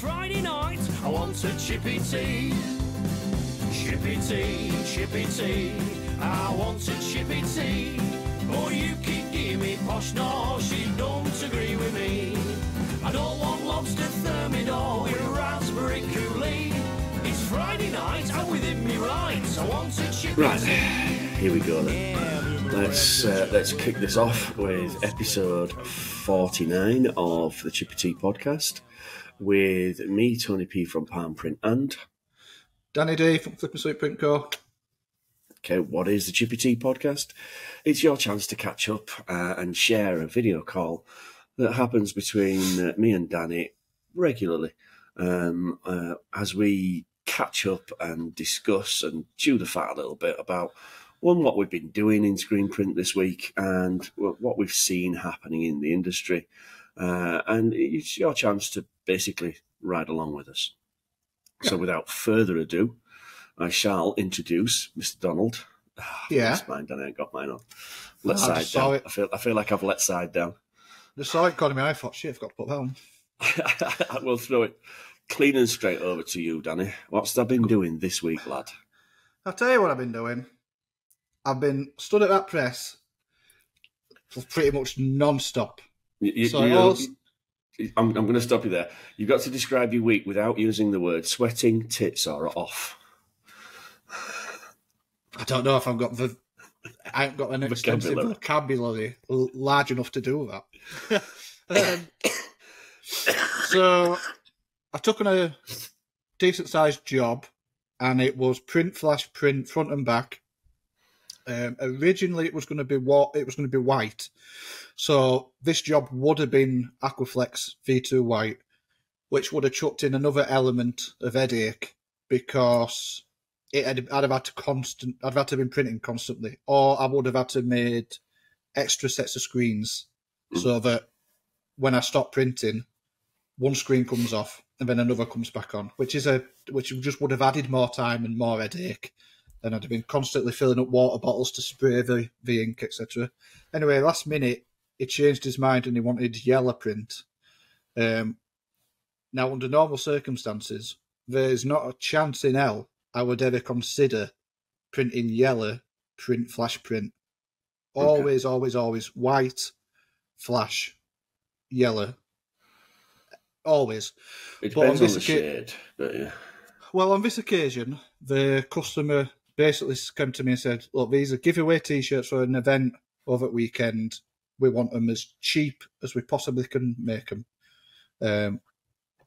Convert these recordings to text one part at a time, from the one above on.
Friday night, I want a Chippy Tea. Chippy Tea, Chippy Tea, I want a Chippy Tea. Oh, you keep giving me posh, no, she don't agree with me. I don't want lobster thermidor with raspberry coulis. It's Friday night, I'm within me rights, I want a Chippy Tea. Right, here we go then. Let's kick this off with episode 49 of the Chippy Tea podcast with me, Tony P from Palm Print, and Danny D from Flip and Sweet Print Co. Okay, what is the Chippy Tea podcast? It's your chance to catch up and share a video call that happens between me and Danny regularly as we catch up and discuss and chew the fat a little bit about what we've been doing in screen print this week and what we've seen happening in the industry. And it's your chance to basically ride along with us. So without further ado, I shall introduce Mr. Donald. Yeah. That's mine, Danny. I got mine on. Let side down. I feel like I've let side down. Just saw it caught me. I thought, shit, I've got to put that on. I will throw it clean and straight over to you, Danny. What's that been doing this week, lad? I'll tell you what I've been doing. I've been stood at that press for pretty much non-stop. I'm going to stop you there. You've got to describe your week without using the word sweating, tits, or off. I don't know if I haven't got an extensive vocabulary large enough to do that. So I took on a decent sized job, and it was print, flash print, front and back. Originally, it was going to be white. So this job would have been Aquaflex V2 white, which would have chucked in another element of headache because I'd have had to been printing constantly, or I would have had to made extra sets of screens so that when I stop printing, one screen comes off and then another comes back on, which just would have added more time and more headache. And I'd have been constantly filling up water bottles to spray the ink, etc. Anyway, last minute, he changed his mind and he wanted yellow print. Now, under normal circumstances, there's not a chance in hell I would ever consider printing yellow print, flash print. Always, always, always white, flash, yellow. Always. It depends on the shade, but yeah. Well, on this occasion, the customer basically came to me and said, look, these are giveaway T-shirts for an event over the weekend. We want them as cheap as we possibly can make them.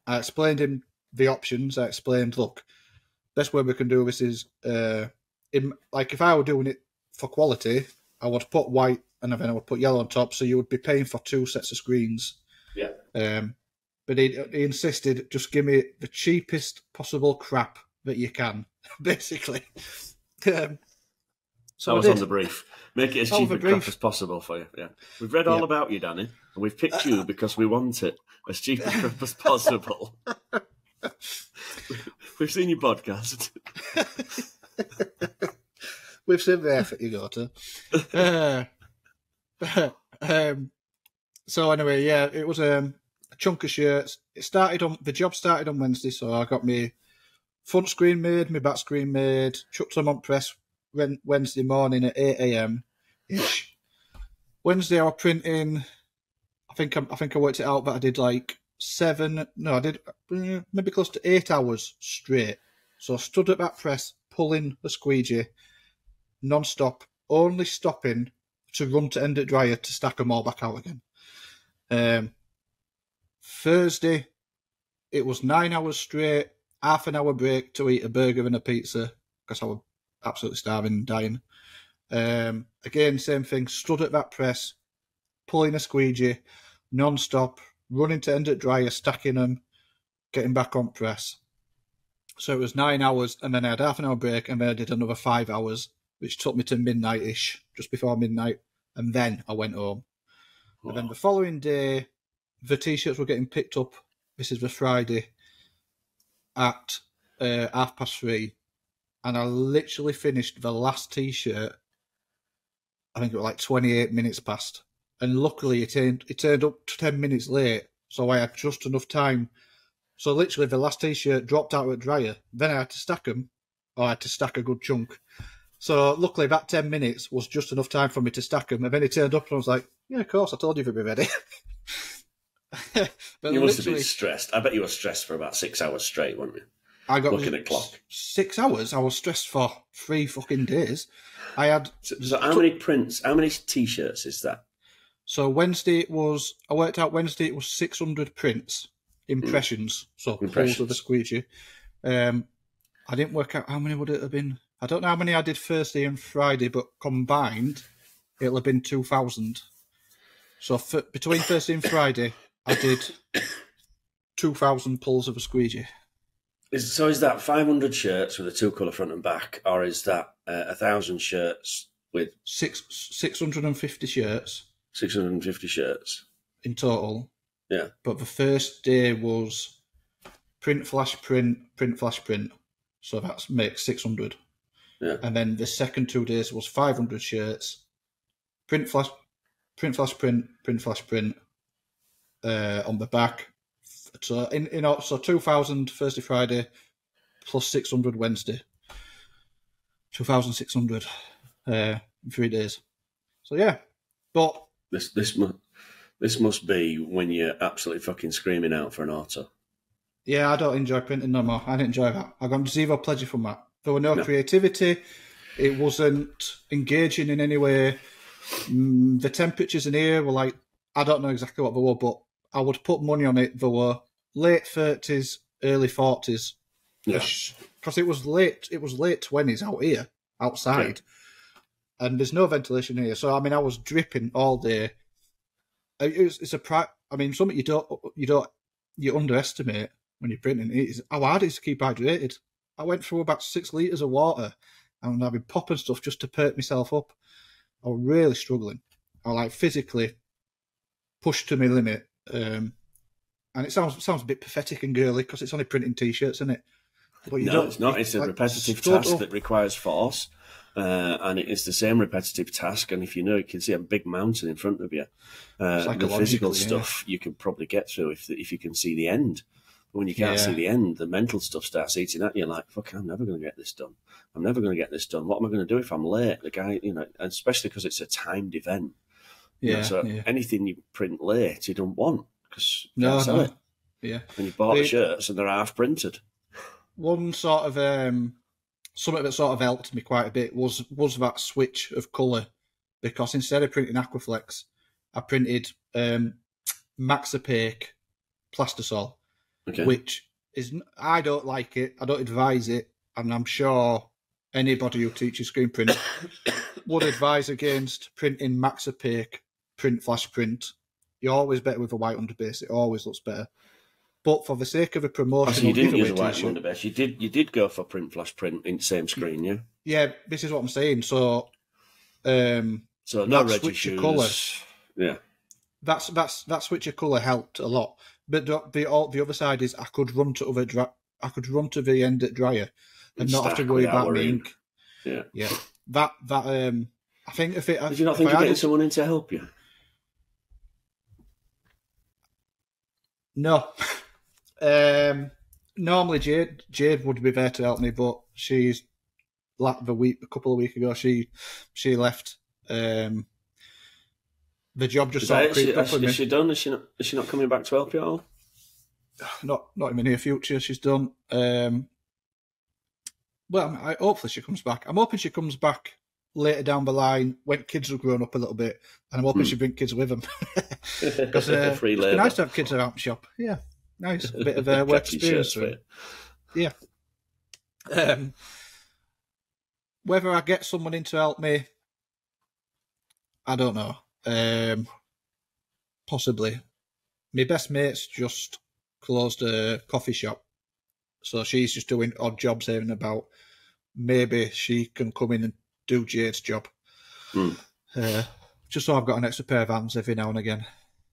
I explained him the options. I explained, look, best way we can do this is, if I were doing it for quality, I would put white and then I would put yellow on top, so you would be paying for two sets of screens. Yeah. But he insisted, just give me the cheapest possible crap that you can, basically. So that was on the brief. Make it as cheap a crap as possible for you. Yeah, we've read all about you, Danny, and we've picked you because we want it as cheap a crap as possible. We've seen your podcast. We've seen the effort you go to. So anyway, yeah, it was a chunk of shirts. The job started on Wednesday, so I got my front screen made, my back screen made, chucked them on press Wednesday morning at 8 a.m. ish. Wednesday I was printing. I think I worked it out, but I did maybe close to 8 hours straight. So I stood at that press, pulling a squeegee, non-stop, only stopping to run to end at dryer to stack them all back out again. Thursday, it was 9 hours straight, half an hour break to eat a burger and a pizza because I was absolutely starving and dying. Again, same thing, stood at that press, pulling a squeegee, non-stop, running to end at dryer, stacking them, getting back on press. So it was 9 hours, and then I had half an hour break, and then I did another 5 hours, which took me to midnight-ish, just before midnight, and then I went home. Wow. And then the following day, the T-shirts were getting picked up, this is the Friday, at 3:30, and I literally finished the last T-shirt, I think it was 28 minutes past. And luckily it turned up 10 minutes late, so I had just enough time So literally the last T-shirt dropped out of the dryer. Then I had to stack them. Or I had to stack a good chunk. So luckily that 10 minutes was just enough time for me to stack them. And then he turned up and I was like, yeah, of course, I told you they'd be ready. But you must have been stressed. I bet you were stressed for about 6 hours straight, weren't you? I got looking at clock. 6 hours. I was stressed for 3 fucking days. I had. So how many prints? How many T-shirts is that? So Wednesday it was. I worked out Wednesday it was 600 prints, impressions. So pulls of the squeegee. I didn't work out how many would it have been. I don't know how many I did Thursday and Friday, but combined it'll have been 2,000. So between Thursday and Friday, I did 2,000 pulls of a squeegee. So is that 500 shirts with a 2-colour front and back, or is that 1,000 shirts with 650 shirts? 650 shirts in total. Yeah. But the first day was print, flash, print, print, flash, print. So that makes 600. Yeah. And then the second 2 days was 500 shirts, print, flash, print, flash, print, print, flash, print on the back. So so 2,000 Thursday, Friday, plus 600 Wednesday. 2,600 in 3 days. So yeah, but this must be when you're absolutely fucking screaming out for an auto. Yeah, I don't enjoy printing no more. I didn't enjoy that. I got zero pleasure from that. There were no creativity. It wasn't engaging in any way. The temperatures in here were like, I don't know exactly what they were, but I would put money on it. They were late 30s, early 40s. Yeah. Because it was late 20s out here, outside. Yeah. And there's no ventilation here. So, I mean, I was dripping all day. Something you underestimate when you're printing is how hard it is to keep hydrated. I went through about 6 litres of water and I've been popping stuff just to perk myself up. I was really struggling. I like physically pushed to my limit. And it sounds a bit pathetic and girly because it's only printing T-shirts, isn't it? But it's not. It's a repetitive task that requires force. And it is the same repetitive task. And if you can see a big mountain in front of you, the physical stuff you can probably get through if you can see the end. But when you can't see the end, the mental stuff starts eating at you. Like, fuck, I'm never going to get this done. I'm never going to get this done. What am I going to do if I'm late? The guy, especially because it's a timed event. Anything you print late, you don't want because you can't sell it. Yeah. And you bought the shirts and they're half printed. One sort of something that sort of helped me quite a bit was that switch of colour, because instead of printing Aquaflex, I printed Max Opaque Plastisol, which is, I don't like it, I don't advise it, and I'm sure anybody who teaches screen print would advise against printing Max Opaque print flash print. You're always better with a white underbase, it always looks better. But for the sake of a promotion, so you didn't use a white underbase. You did go for print flash print in the same screen, yeah. Yeah, this is what I'm saying. So, so no switch of colour. Yeah, that switch of colour helped a lot. But the other side is I could run to the end at dryer and not have to worry about the ink. Yeah. That I think if it. Did you not think of getting someone in to help you? No. Normally Jade would be there to help me, but she's a couple of weeks ago she left. The job just sort of creeped up with me. Is she done? Is she not coming back to help you at all? Not in the near future. She's done. Hopefully she comes back. I'm hoping she comes back later down the line when kids have grown up a little bit, and I'm hoping she brings kids with them. Because it's nice to have kids around the shop. Yeah. Nice, a bit of work experience for it. Yeah. Whether I get someone in to help me, I don't know. Possibly. My best mate's just closed a coffee shop, so she's just doing odd jobs here and about. Maybe she can come in and do Jade's job. Just so I've got an extra pair of hands every now and again.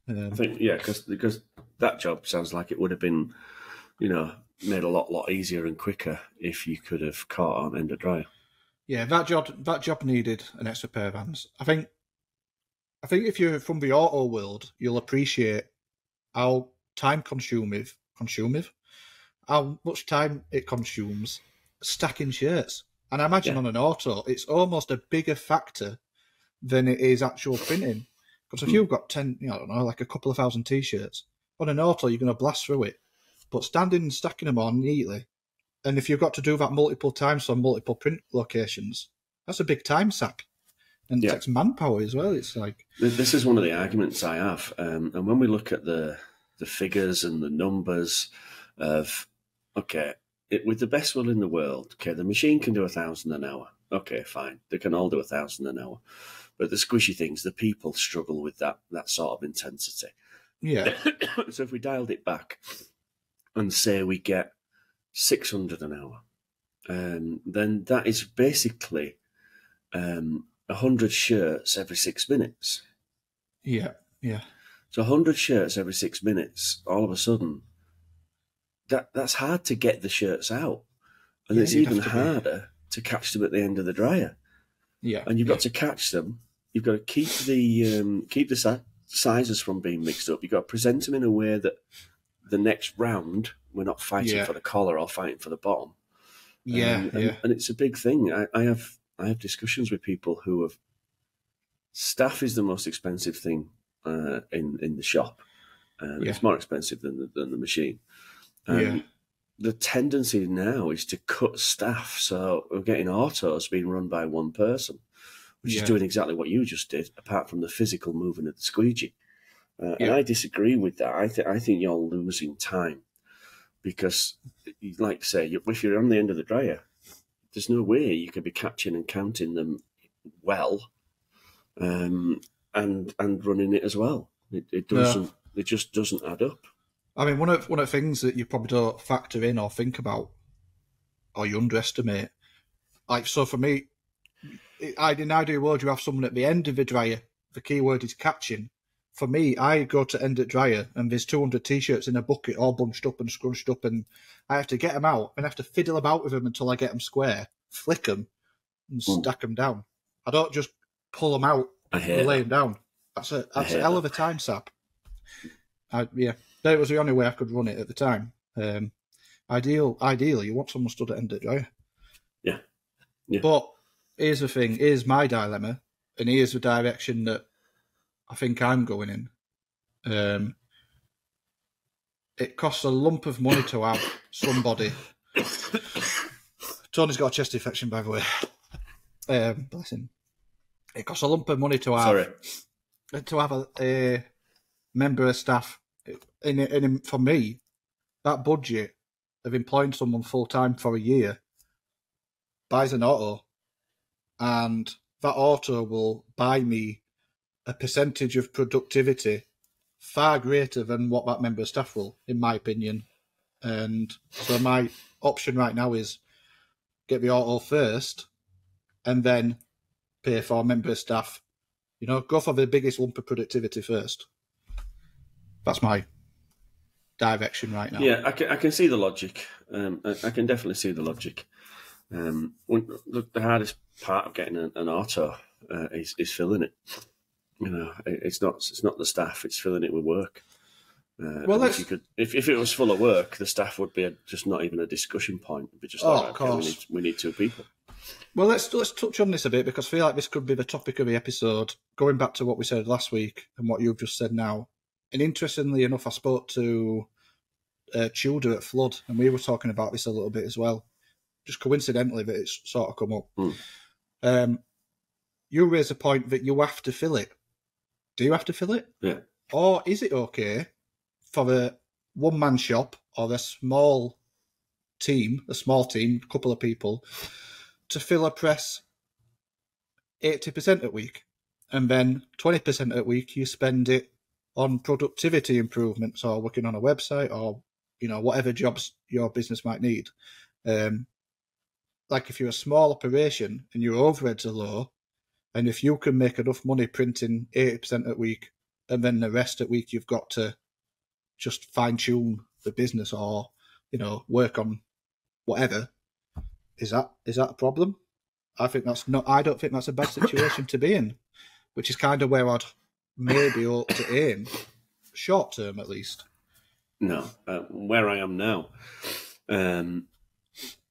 I think, because that job sounds like it would have been, made a lot easier and quicker if you could have caught on end of dryer. Yeah, that job needed an extra pair of hands. I think if you're from the auto world, you'll appreciate how time consuming how much time it consumes stacking shirts. And I imagine on an auto, it's almost a bigger factor than it is actual printing. Because if you've got 10, I don't know, like a couple of thousand T-shirts, on an auto, you're going to blast through it. But standing and stacking them on neatly, and if you've got to do that multiple times on multiple print locations, that's a big time sap. And it takes manpower as well. It's like... This is one of the arguments I have. And when we look at the figures and the numbers of, with the best will in the world, the machine can do 1,000 an hour. Okay, fine. They can all do 1,000 an hour. But the squishy things, the people struggle with that sort of intensity. Yeah. So if we dialed it back and say we get 600 an hour, then that is basically 100 shirts every 6 minutes. Yeah. So 100 shirts every 6 minutes, all of a sudden, that's hard to get the shirts out. And it's even harder to catch them at the end of the dryer. Yeah. And you've got to catch them. You've got to keep the sizes from being mixed up. You've got to present them in a way that the next round, we're not fighting for the collar or fighting for the bottom. And it's a big thing. I have discussions with people who have... Staff is the most expensive thing in the shop. It's more expensive than the machine. The tendency now is to cut staff. So we're getting autos being run by one person, which is doing exactly what you just did, apart from the physical movement of the squeegee. And I disagree with that. I think you're losing time because, like say, if you're on the end of the dryer, there's no way you could be catching and counting them well, and running it as well. It doesn't. No. It just doesn't add up. I mean, one of the things that you probably don't factor in or think about, or you underestimate, like so for me, in an ideal world, you have someone at the end of the dryer. The key word is catching. For me, I go to end at dryer and there's 200 T-shirts in a bucket all bunched up and scrunched up, and I have to get them out and I have to fiddle about with them until I get them square, flick them, and stack them down. I don't just pull them out and lay them down. That's a hell of a time sap. That was the only way I could run it at the time. Ideally, you want someone stood at end at dryer. Yeah. But here's the thing. Here's my dilemma, and here's the direction that I think I'm going in. It costs a lump of money to have somebody. Tony's got a chest infection, by the way. Bless him. It costs a lump of money to have a member of staff. And for me, that budget of employing someone full time for a year buys an auto, and that auto will buy me a percentage of productivity far greater than what that member of staff will, in my opinion. And so my option right now is get the auto first and then pay for a member of staff. Go for the biggest lump of productivity first. That's my direction right now. Yeah, I can see the logic. I can definitely see the logic. The hardest part of getting an auto is filling it. It's not the staff; it's filling it with work. Well, if it was full of work, the staff would be just not even a discussion point. It'd be just of course. We need two people. Well, let's touch on this a bit because I feel like this could be the topic of the episode. Going back to what we said last week and what you've just said now. And interestingly enough, I spoke to Tudor at Flood, and we were talking about this a little bit as well. Just coincidentally, that it's sort of come up. You raise a point that you have to fill it. Do you have to fill it? Yeah. Or is it okay for a one-man shop or a small team, a couple of people, to fill a press 80% a week, and then 20% a week you spend it on productivity improvements or working on a website or, whatever jobs your business might need. Like if you're a small operation and your overheads are low, and if you can make enough money printing 80% a week and then the rest of the week you've got to just fine-tune the business or, work on whatever, is that a problem? I don't think that's a bad situation to be in, which is kind of where I'd maybe ought to aim, short term at least. No, where I am now,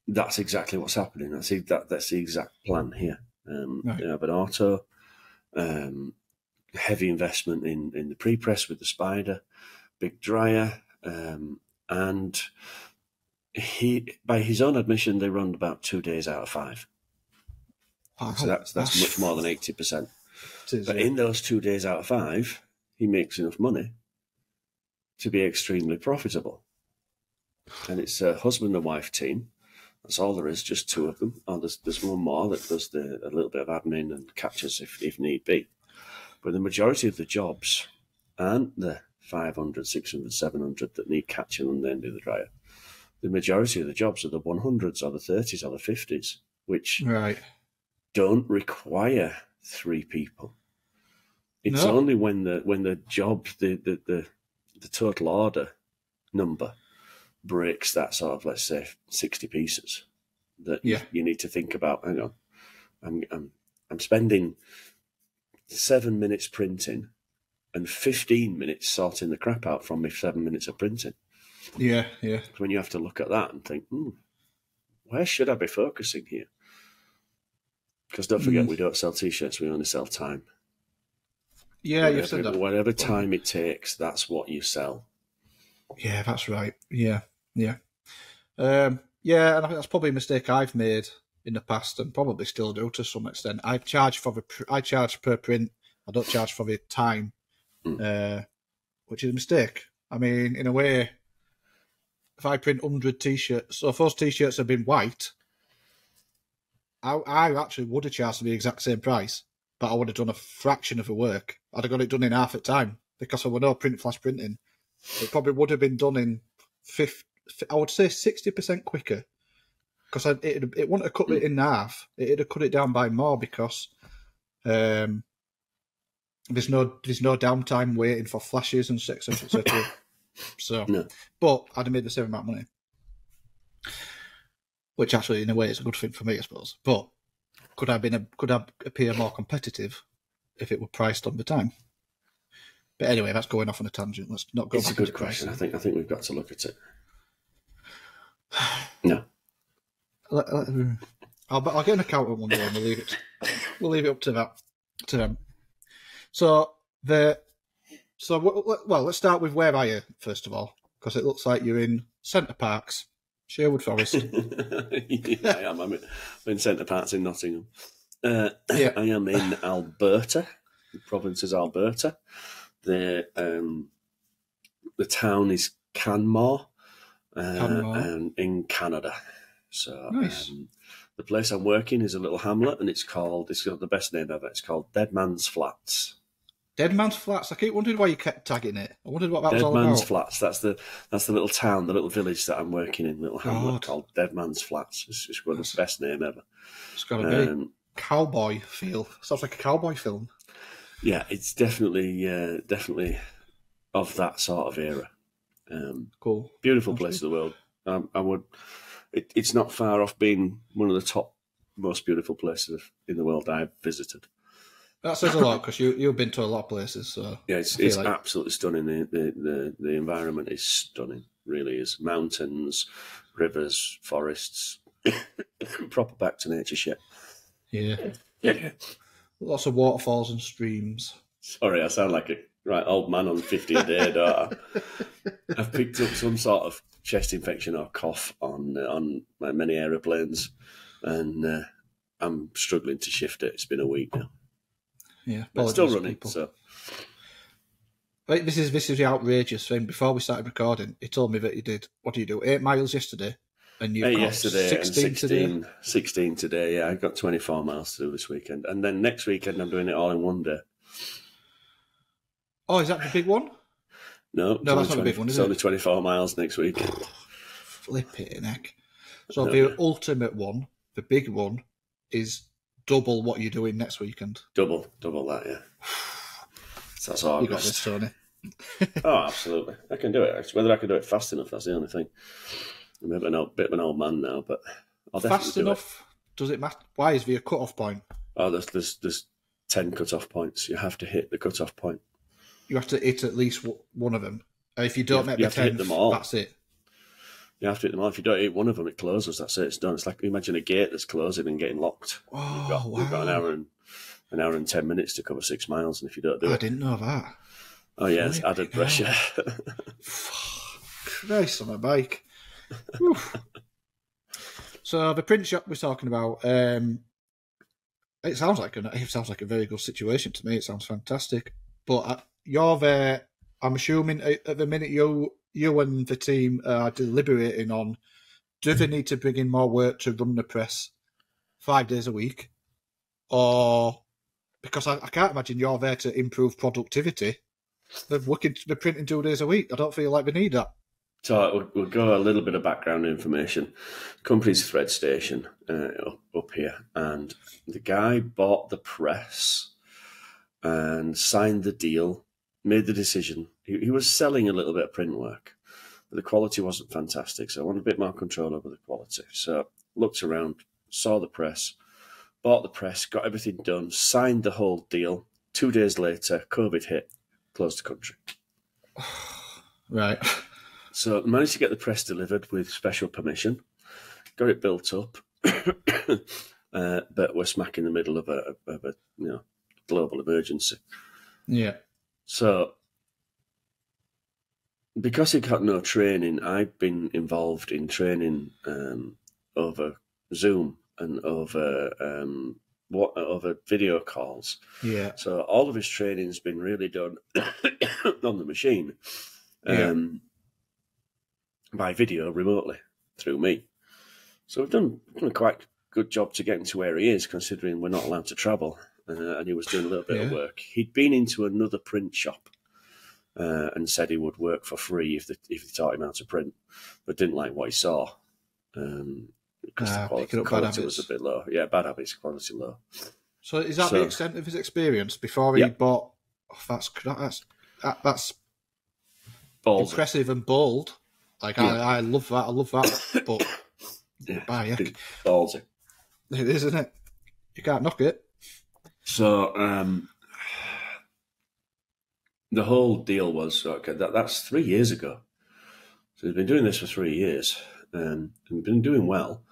That's exactly what's happening. That's the exact plan here. Right. They have an auto, heavy investment in the pre-press with the spider, big dryer, and by his own admission, they run about 2 days out of 5. Wow. So that's much more than 80%. But in those 2 days out of 5, he makes enough money to be extremely profitable. And it's a husband and wife team. That's all there is, just 2 of them. Oh, there's one more that does a little bit of admin and catches if need be. But the majority of the jobs aren't the 500, 600, 700 that need catching and then do the dryer. The majority of the jobs are the 100s or the 30s or the 50s, which don't require 3 people. It's only when the job, the total order number breaks that sort of, let's say, 60 pieces that you need to think about. Hang on, I'm spending 7 minutes printing and 15 minutes sorting the crap out from my 7 minutes of printing. Yeah. When you have to look at that and think, where should I be focusing here? Because don't forget, we don't sell T-shirts, we only sell time. Yeah, you've said that. Whatever time it takes, that's what you sell. Yeah, that's right. Yeah. And I think that's probably a mistake I've made in the past and probably still do to some extent. I charge per print. I don't charge for the time, which is a mistake. I mean, in a way, if I print 100 T-shirts, so if those T-shirts had been white, I actually would have charged the exact same price, but I would have done a fraction of the work. I'd have got it done in half the time because there were no print flash printing. It probably would have been done in 60% quicker because it wouldn't have cut it in half. It'd have cut it down by more because there's no downtime waiting for flashes and etc. So, but I'd have made the same amount of money, which actually in a way is a good thing for me, I suppose. But could I appear more competitive if it were priced on the time? But anyway, that's going off on a tangent. Let's not go. It's a good question. I think we've got to look at it. No, I'll get an accountant one day and we'll leave it up to them. So let's start with where are you first of all, because it looks like you're in Centre Parks, Sherwood Forest. I am. I'm in Centre Parks in Nottingham. I am in Alberta. The province is Alberta. The town is Canmore, and in Canada. So nice. The place I'm working is a little hamlet, and it's got the best name ever. It's called Dead Man's Flats. Dead Man's Flats. I keep wondering why you kept tagging it. I wondered what that was all about. Dead Man's Flats. That's the little town, the little village that I'm working in, little hamlet called Dead Man's Flats. It's got the best name ever. It's got a very cowboy feel. Sounds like a cowboy film. Yeah, it's definitely of that sort of era. Cool. Beautiful place in the world. It's not far off being one of the top most beautiful places in the world I've visited. That says a lot because you've been to a lot of places. So yeah, it's absolutely stunning. The environment is stunning. Really is. Mountains, rivers, forests, proper back to nature shit. Yeah. Lots of waterfalls and streams. Sorry, I sound like a right old man on 50 a day, don't I? I've picked up some sort of chest infection or cough on my many aeroplanes, and I'm struggling to shift it. It's been a week now. Yeah, but it's still running. People. So, right, this is the outrageous thing. Before we started recording, he told me that he did. What do you do? 8 miles yesterday, and you got yesterday 16 and 16 today. 16 today. Yeah, I've got 24 miles to do this weekend, and then next weekend I'm doing it all in one day. Oh, is that the big one? No, that's not a big one. Is it's only 24 miles next week. Flip it, heck. So the ultimate one, the big one, is double what you're doing next weekend. Double that, yeah. So that's August. You got this, Tony. Oh, absolutely. I can do it. Whether I can do it fast enough, that's the only thing. I'm a bit of an old man now, but I'll definitely fast enough? Does it matter? Why is there a cut-off point? Oh, there's 10 cut-off points. You have to hit the cut-off point. You have to hit at least one of them. And if you don't make the 10th, that's it. You have to eat them all. If you don't eat one of them, it closes. That's it. It's done. It's like, imagine a gate that's closing and getting locked. Oh, We've got an hour and 10 minutes to cover 6 miles, and if you don't do I it, didn't know that. oh yeah, it's added pressure. Christ on a bike. So the print shop we're talking about, it sounds like a very good situation to me. It sounds fantastic. But you're there. I'm assuming at the minute you and the team are deliberating on, do they need to bring in more work to run the press 5 days a week, or because I can't imagine you're there to improve productivity. They're printing 2 days a week. I don't feel like they need that. So we'll go a little bit of background information. Company's Thread Station up here, and the guy bought the press and signed the deal, made the decision. He was selling a little bit of print work, but the quality wasn't fantastic, so I wanted a bit more control over the quality. So looked around, saw the press, bought the press, got everything done, signed the whole deal. 2 days later, COVID hit, closed the country. Right. So managed to get the press delivered with special permission, got it built up, but we're smack in the middle of a global emergency. Yeah. So because he got no training, I've been involved in training over Zoom and over video calls. Yeah. So all of his training's been really done on the machine. By video remotely through me. So we've done a quite good job to get him to where he is, considering we're not allowed to travel. And he was doing a little bit of work. He'd been into another print shop and said he would work for free if they taught him how to print, but didn't like what he saw because the quality was a bit low. Yeah, bad habits, quality low. So is that the extent of his experience before he bought? Oh, that's Balls. Impressive and bold. Like I love that. I love that. But ballsy. It is, isn't it? You can't knock it. So the whole deal was that's 3 years ago. So he's been doing this for 3 years and been doing well.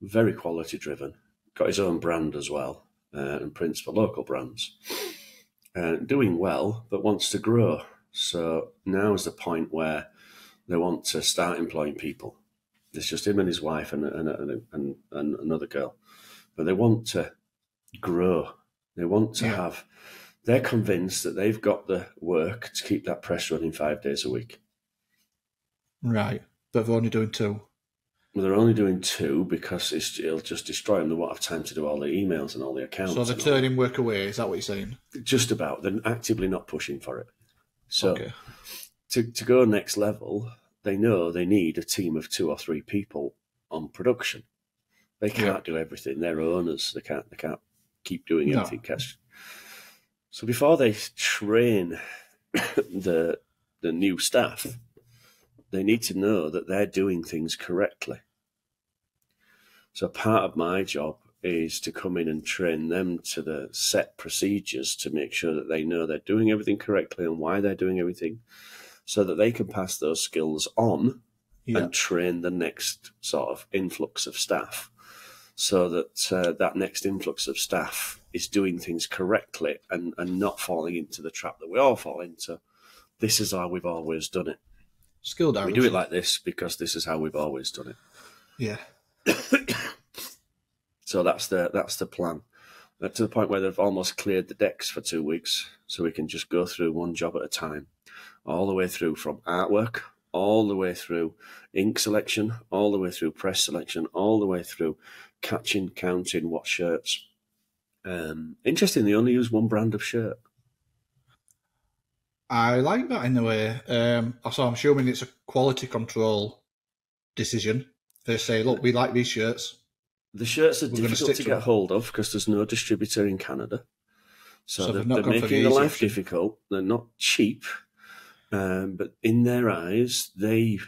Very quality driven. Got his own brand as well and prints for local brands. Doing well, but wants to grow. So now is the point where they want to start employing people. It's just him and his wife and another girl. But they want to grow. They want to have... They're convinced that they've got the work to keep that press running 5 days a week. Right. But they're only doing 2. Well, they're only doing 2 because it'll just destroy them. They won't have time to do all the emails and all the accounts. So they're turning work away, is that what you're saying? Just about. They're actively not pushing for it. So to go next level, they know they need a team of 2 or 3 people on production. They can't do everything. They're owners. They can't keep doing everything. So before they train the new staff, they need to know that they're doing things correctly. So part of my job is to come in and train them to the set procedures to make sure that they know they're doing everything correctly and why they're doing everything, so that they can pass those skills on and train the next sort of influx of staff, so that that next influx of staff is doing things correctly and not falling into the trap that we all fall into. This is how we've always done it. Skill direction. We do it like this because this is how we've always done it. Yeah. So that's the plan. To the point where they've almost cleared the decks for 2 weeks, so we can just go through one job at a time, all the way through from artwork, all the way through ink selection, all the way through press selection, all the way through catching, counting what shirts. Interesting, they only use one brand of shirt. I like that in a way. So I'm assuming it's a quality control decision. They say, look, we like these shirts. The shirts are difficult to get hold of because there's no distributor in Canada. So they're making the life difficult. They're not cheap. But in their eyes, they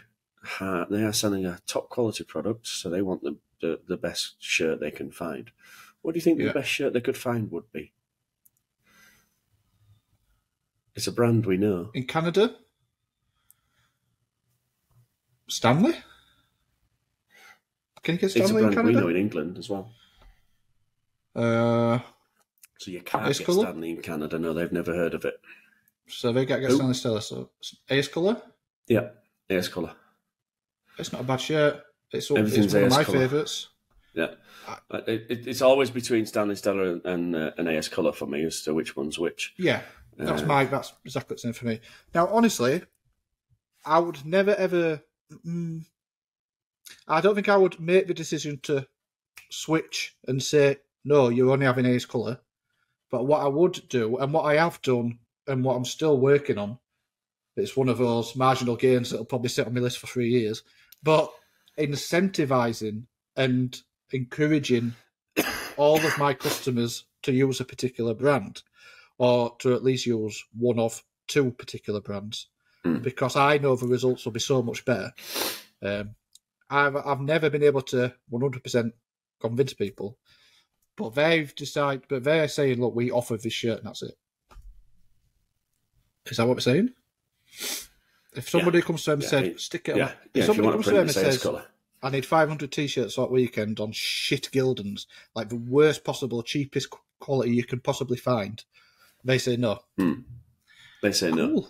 are selling a top quality product, so they want the best shirt they can find. What do you think the best shirt they could find would be? It's a brand we know. In Canada? Stanley? Can you get It's a Stanley in brand we Canada? know in England as well. Uh, So you can't Ace get colour? Stanley in Canada. No, they've never heard of it. so they get Who? Stanley Stella. So Ace colour. Yeah, Ace colour. It's not a bad shirt. It's one Everything's of Ace my colour. favourites. Yeah, it's always between Stanley Stella and an AS colour for me as to which one's which. Yeah, that's exactly the same for me. Now, honestly, I would never ever. I don't think I would make the decision to switch and say no, you're only having Ace colour. But what I would do, and what I have done, and what I'm still working on, it's one of those marginal gains that'll probably sit on my list for 3 years. But incentivising and encouraging all of my customers to use a particular brand, or to at least use one of 2 particular brands, because I know the results will be so much better. I've never been able to 100% convince people, but they're saying, look, we offer this shirt and that's it. Is that what we're saying? If somebody comes to them and says, stick it on. If somebody comes to them and says, I need 500 t-shirts that weekend on shit Gildans, like the worst possible, cheapest quality you can possibly find, they say no. They say no.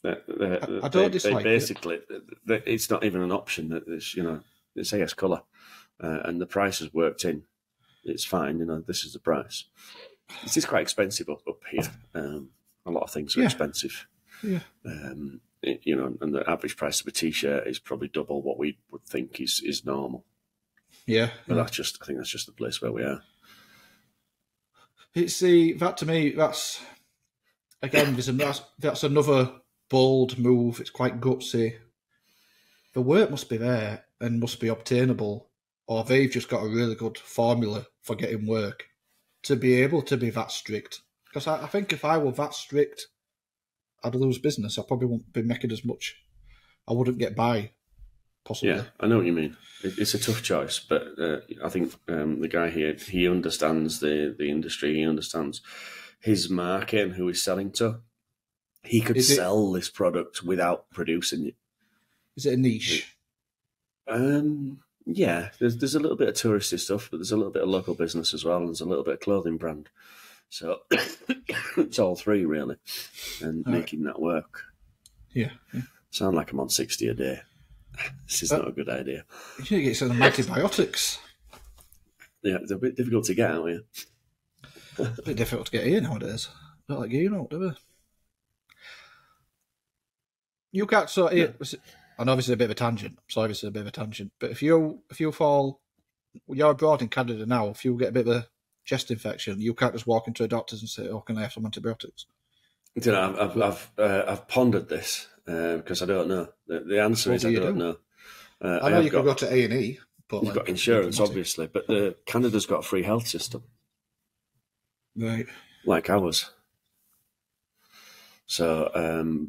I don't dislike basically, it's not even an option. That it's AS colour, and the price is worked in. It's fine. This is the price. It is quite expensive up here. A lot of things are expensive. Yeah. And the average price of a t-shirt is probably double what we would think is normal. Yeah. But I think that's just the place where we are. That to me, that's again, that's another bold move. It's quite gutsy. The work must be there and must be obtainable, or they've just got a really good formula for getting work to be able to be that strict. Because I think if I were that strict, I'd lose business. I probably wouldn't be making as much. I wouldn't get by, possibly. Yeah, I know what you mean. It's a tough choice, but I think the guy here, he understands the industry. He understands his market and who he's selling to. He could sell this product without producing it. Is it a niche? Yeah, there's a little bit of touristy stuff, but there's a little bit of local business as well, and there's a little bit of clothing brand. So it's all three, really, and making that work. Yeah. Sound like I'm on 60 a day. This is not a good idea. You should get some antibiotics. Yeah, they're a bit difficult to get, aren't you? A bit difficult to get here nowadays. Not like you know, do we? You can't sort of... I know this is a bit of a tangent. Sorry, this is a bit of a tangent. But if you fall... You're abroad in Canada now. If you get a bit of a chest infection, you can't just walk into a doctor's and say, "Oh, can I have some antibiotics?" I've pondered this because I don't know. The answer is I don't know. I know you can go to A&E, but you've got insurance, obviously, but Canada's got a free health system, right? Like ours. So,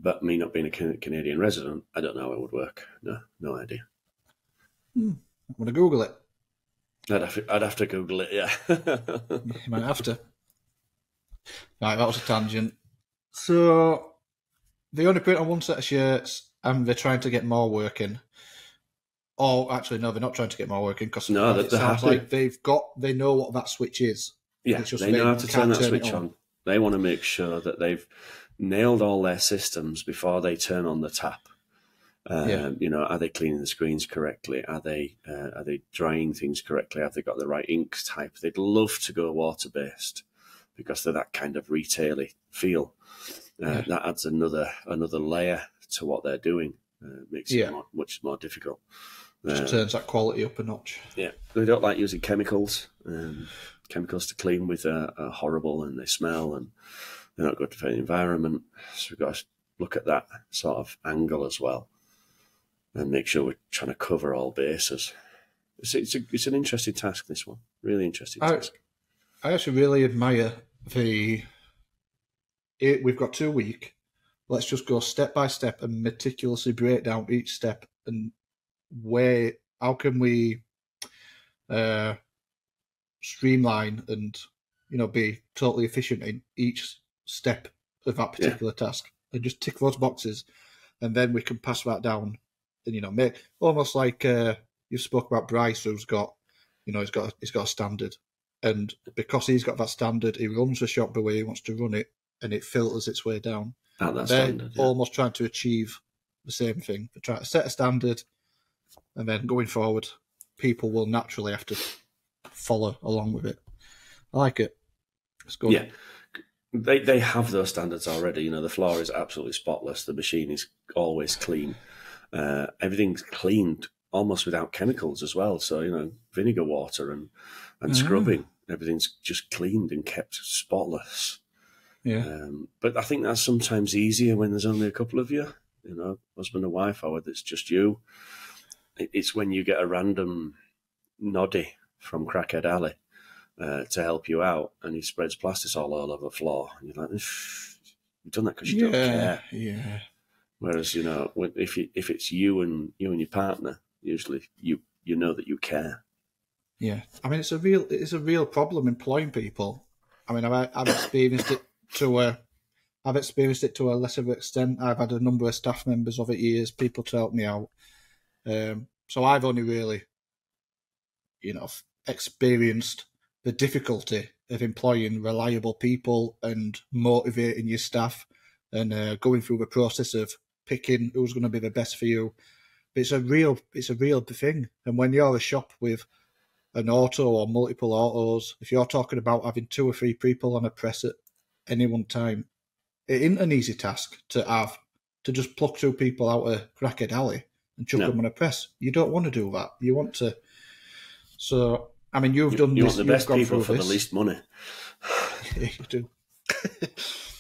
but me not being a Canadian resident, I don't know how it would work. No idea. I'm going to Google it. I'd have to Google it, yeah. You might have to. Right, that was a tangent. So, they only print on one set of shirts, and they're trying to get more work in. Oh, actually, no, they're not trying to get more work in, because it sounds like they know what that switch is. Yeah, they know how to turn that switch on. They want to make sure that they've nailed all their systems before they turn on the tap. Are they cleaning the screens correctly? Are they drying things correctly? Have they got the right ink type? They'd love to go water-based because they're that kind of retail-y feel. That adds another layer to what they're doing. Makes it much more difficult. Just turns that quality up a notch. Yeah, they don't like using chemicals. Chemicals to clean with are horrible, and they smell, and they're not good for the environment. So we've got to look at that sort of angle as well, and make sure we're trying to cover all bases. It's an interesting task, this one. Really interesting task. I actually really admire we've got 2 weeks. Let's just go step by step and meticulously break down each step and how can we streamline and be totally efficient in each step of that particular task, and just tick those boxes, and then we can pass that down and make almost like you spoke about Bryce, who's got, he's got a standard, and because he's got that standard, he runs the shop the way he wants to run it, and it filters its way down. At that They're standard, yeah. almost trying to achieve the same thing. They're trying to set a standard, and then going forward, people will naturally have to follow along with it. I like it. It's good. Yeah. They have those standards already. The floor is absolutely spotless. The machine is always clean. Everything's cleaned almost without chemicals as well. So, vinegar water and scrubbing, everything's just cleaned and kept spotless. Yeah. But I think that's sometimes easier when there's only a couple of you, husband and wife, or whether it's just you. It's when you get a random noddy from Crackhead Alley to help you out, and he spreads plastics all over the floor. And you're like, you've done that because you don't care. Yeah. Whereas, if it's you and your partner, usually you know that you care. Yeah. I mean, it's a real problem employing people. I mean, I've experienced it to a lesser extent. I've had a number of staff members over years, people to help me out. So I've only really, experienced the difficulty of employing reliable people and motivating your staff and going through the process of picking who's going to be the best for you. But it's a real thing. And when you're a shop with an auto or multiple autos, if you're talking about having 2 or 3 people on a press at any one time, it isn't an easy task to just pluck 2 people out of Crackhead Alley and chuck them on a press. You don't want to do that. You want to. So, I mean, you've done this. You want the best people for the least money. Yeah, you do.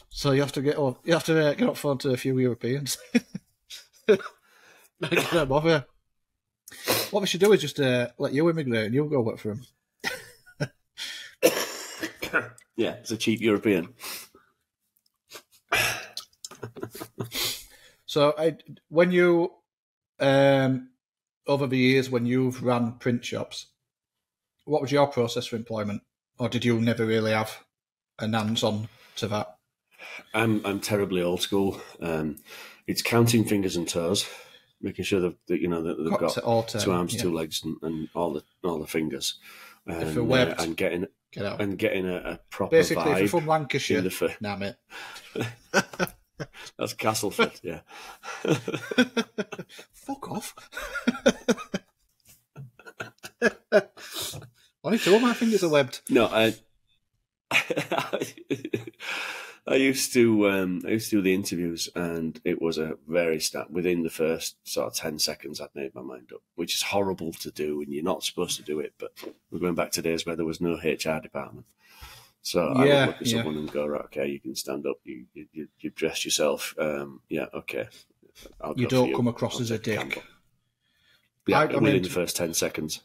So you have to get up front to a few Europeans. Get them off here. What we should do is just let you immigrate and you'll go work for them. Yeah, it's a cheap European. So, when you, over the years, when you've run print shops, what was your process for employment? Or did you never really have an hands-on to that? I'm terribly old school. It's counting fingers and toes, making sure that they've got 2 arms, 2 legs, and all the fingers, and getting a proper basically, vibe. if you're from Lancashire, nah, mate. That's Castleford, yeah. Fuck off. Only 2 of my fingers are webbed. No, I used to do the interviews, and it was a very within the first sort of 10 seconds I'd made my mind up, which is horrible to do, and you're not supposed to do it, but we're going back to days where there was no HR department. So I would look at someone and go, right, okay, you can stand up, you dress yourself, okay. You don't come across as a dick. Yeah, within the first 10 seconds.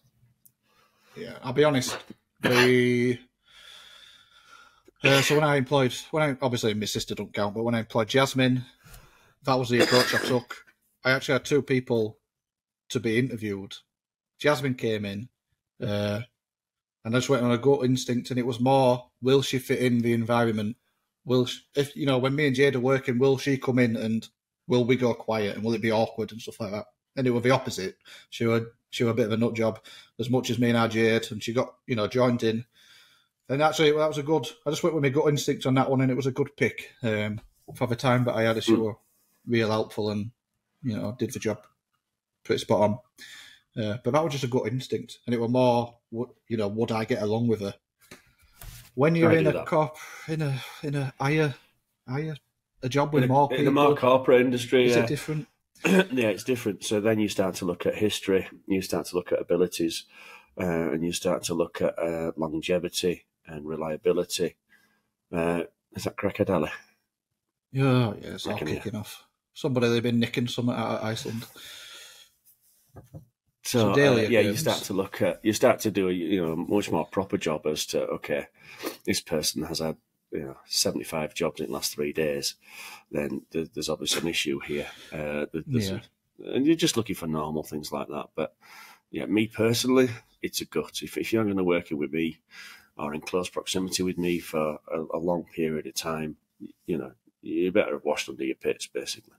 Yeah, I'll be honest. So obviously my sister don't count, but when I employed Jasmine, that was the approach I took. I actually had 2 people to be interviewed. Jasmine came in, and I just went on a gut instinct, and it was more, will she fit in the environment? When me and Jade are working, will she come in and will we go quiet and will it be awkward and stuff like that? And it was the opposite. She was a bit of a nut job as much as me and our Jade, and she got, joined in. And actually, that was I just went with my gut instinct on that one, and it was a good pick. For the time that I had, she were real helpful and, did the job pretty spot on. But that was just a gut instinct, and it was more, would I get along with her? When you're in a higher job with more people, in a more corporate industry, is it different? Yeah, it's different. So then you start to look at history, you start to look at abilities, and you start to look at longevity and reliability. Is that Crackhead Alley? Yeah, it's all kicking off. Somebody they've been nicking something out of Iceland. So you start to do a much more proper job as to, okay, this person has had 75 jobs in the last 3 days, then there's obviously an issue here. And you're just looking for normal things like that. But yeah, me personally, it's a gut. If you're going to work with me or in close proximity with me for a long period of time, you better have washed under your pits, basically.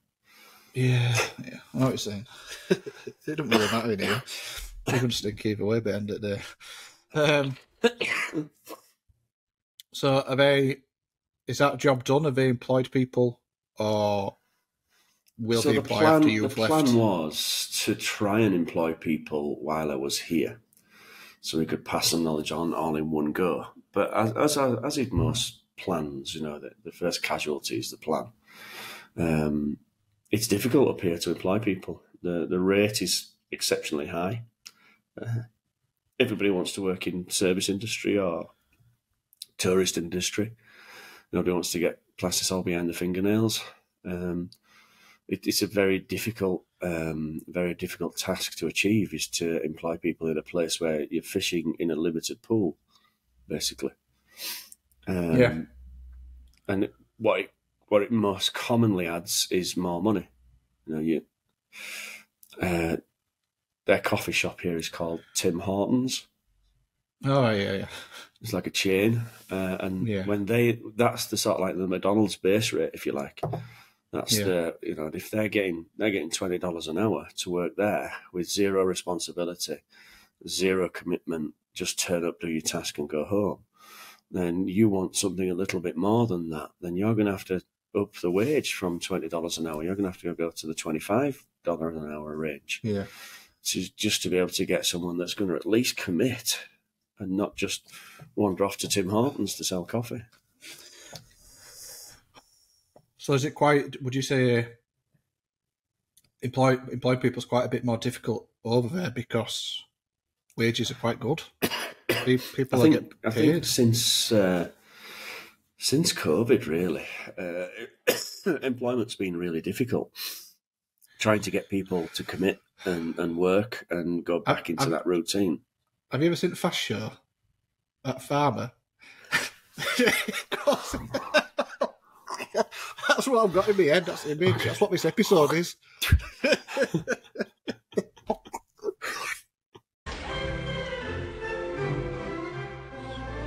Yeah, I know what you're saying. It doesn't really matter in here. You're going to stink either way, but end it there. So is that job done? Have they employed people, or will they employ after you've left? The plan was to try and employ people while I was here, so we could pass the knowledge on all in one go. But as in most plans, the first casualty is the plan. It's difficult up here to employ people. The rate is exceptionally high. Everybody wants to work in service industry or tourist industry. Nobody wants to get plastisol behind the fingernails. It's a very difficult task to achieve, is to employ people in a place where you're fishing in a limited pool, basically. And what it most commonly adds is more money. Their coffee shop here is called Tim Hortons. Oh yeah. It's like a chain, and that's the sort of like the McDonald's base rate, if you like. That's if they're getting $20 an hour to work there with zero responsibility, zero commitment, just turn up, do your task, and go home. Then you want something a little bit more than that. Then you're going to have to up the wage from $20 an hour. You're going to have to go to the $25 an hour range. Yeah. Just to be able to get someone that's going to at least commit and not just wander off to Tim Hortons to sell coffee. So is it would you say employ people's quite a bit more difficult over there because wages are quite good? People get paid. I think since COVID, really, employment's been really difficult. Trying to get people to commit and work and go back into that routine. Have you ever seen the Fast Show? That farmer? That's what I've got in my head. That's the image. Okay. That's what this episode is.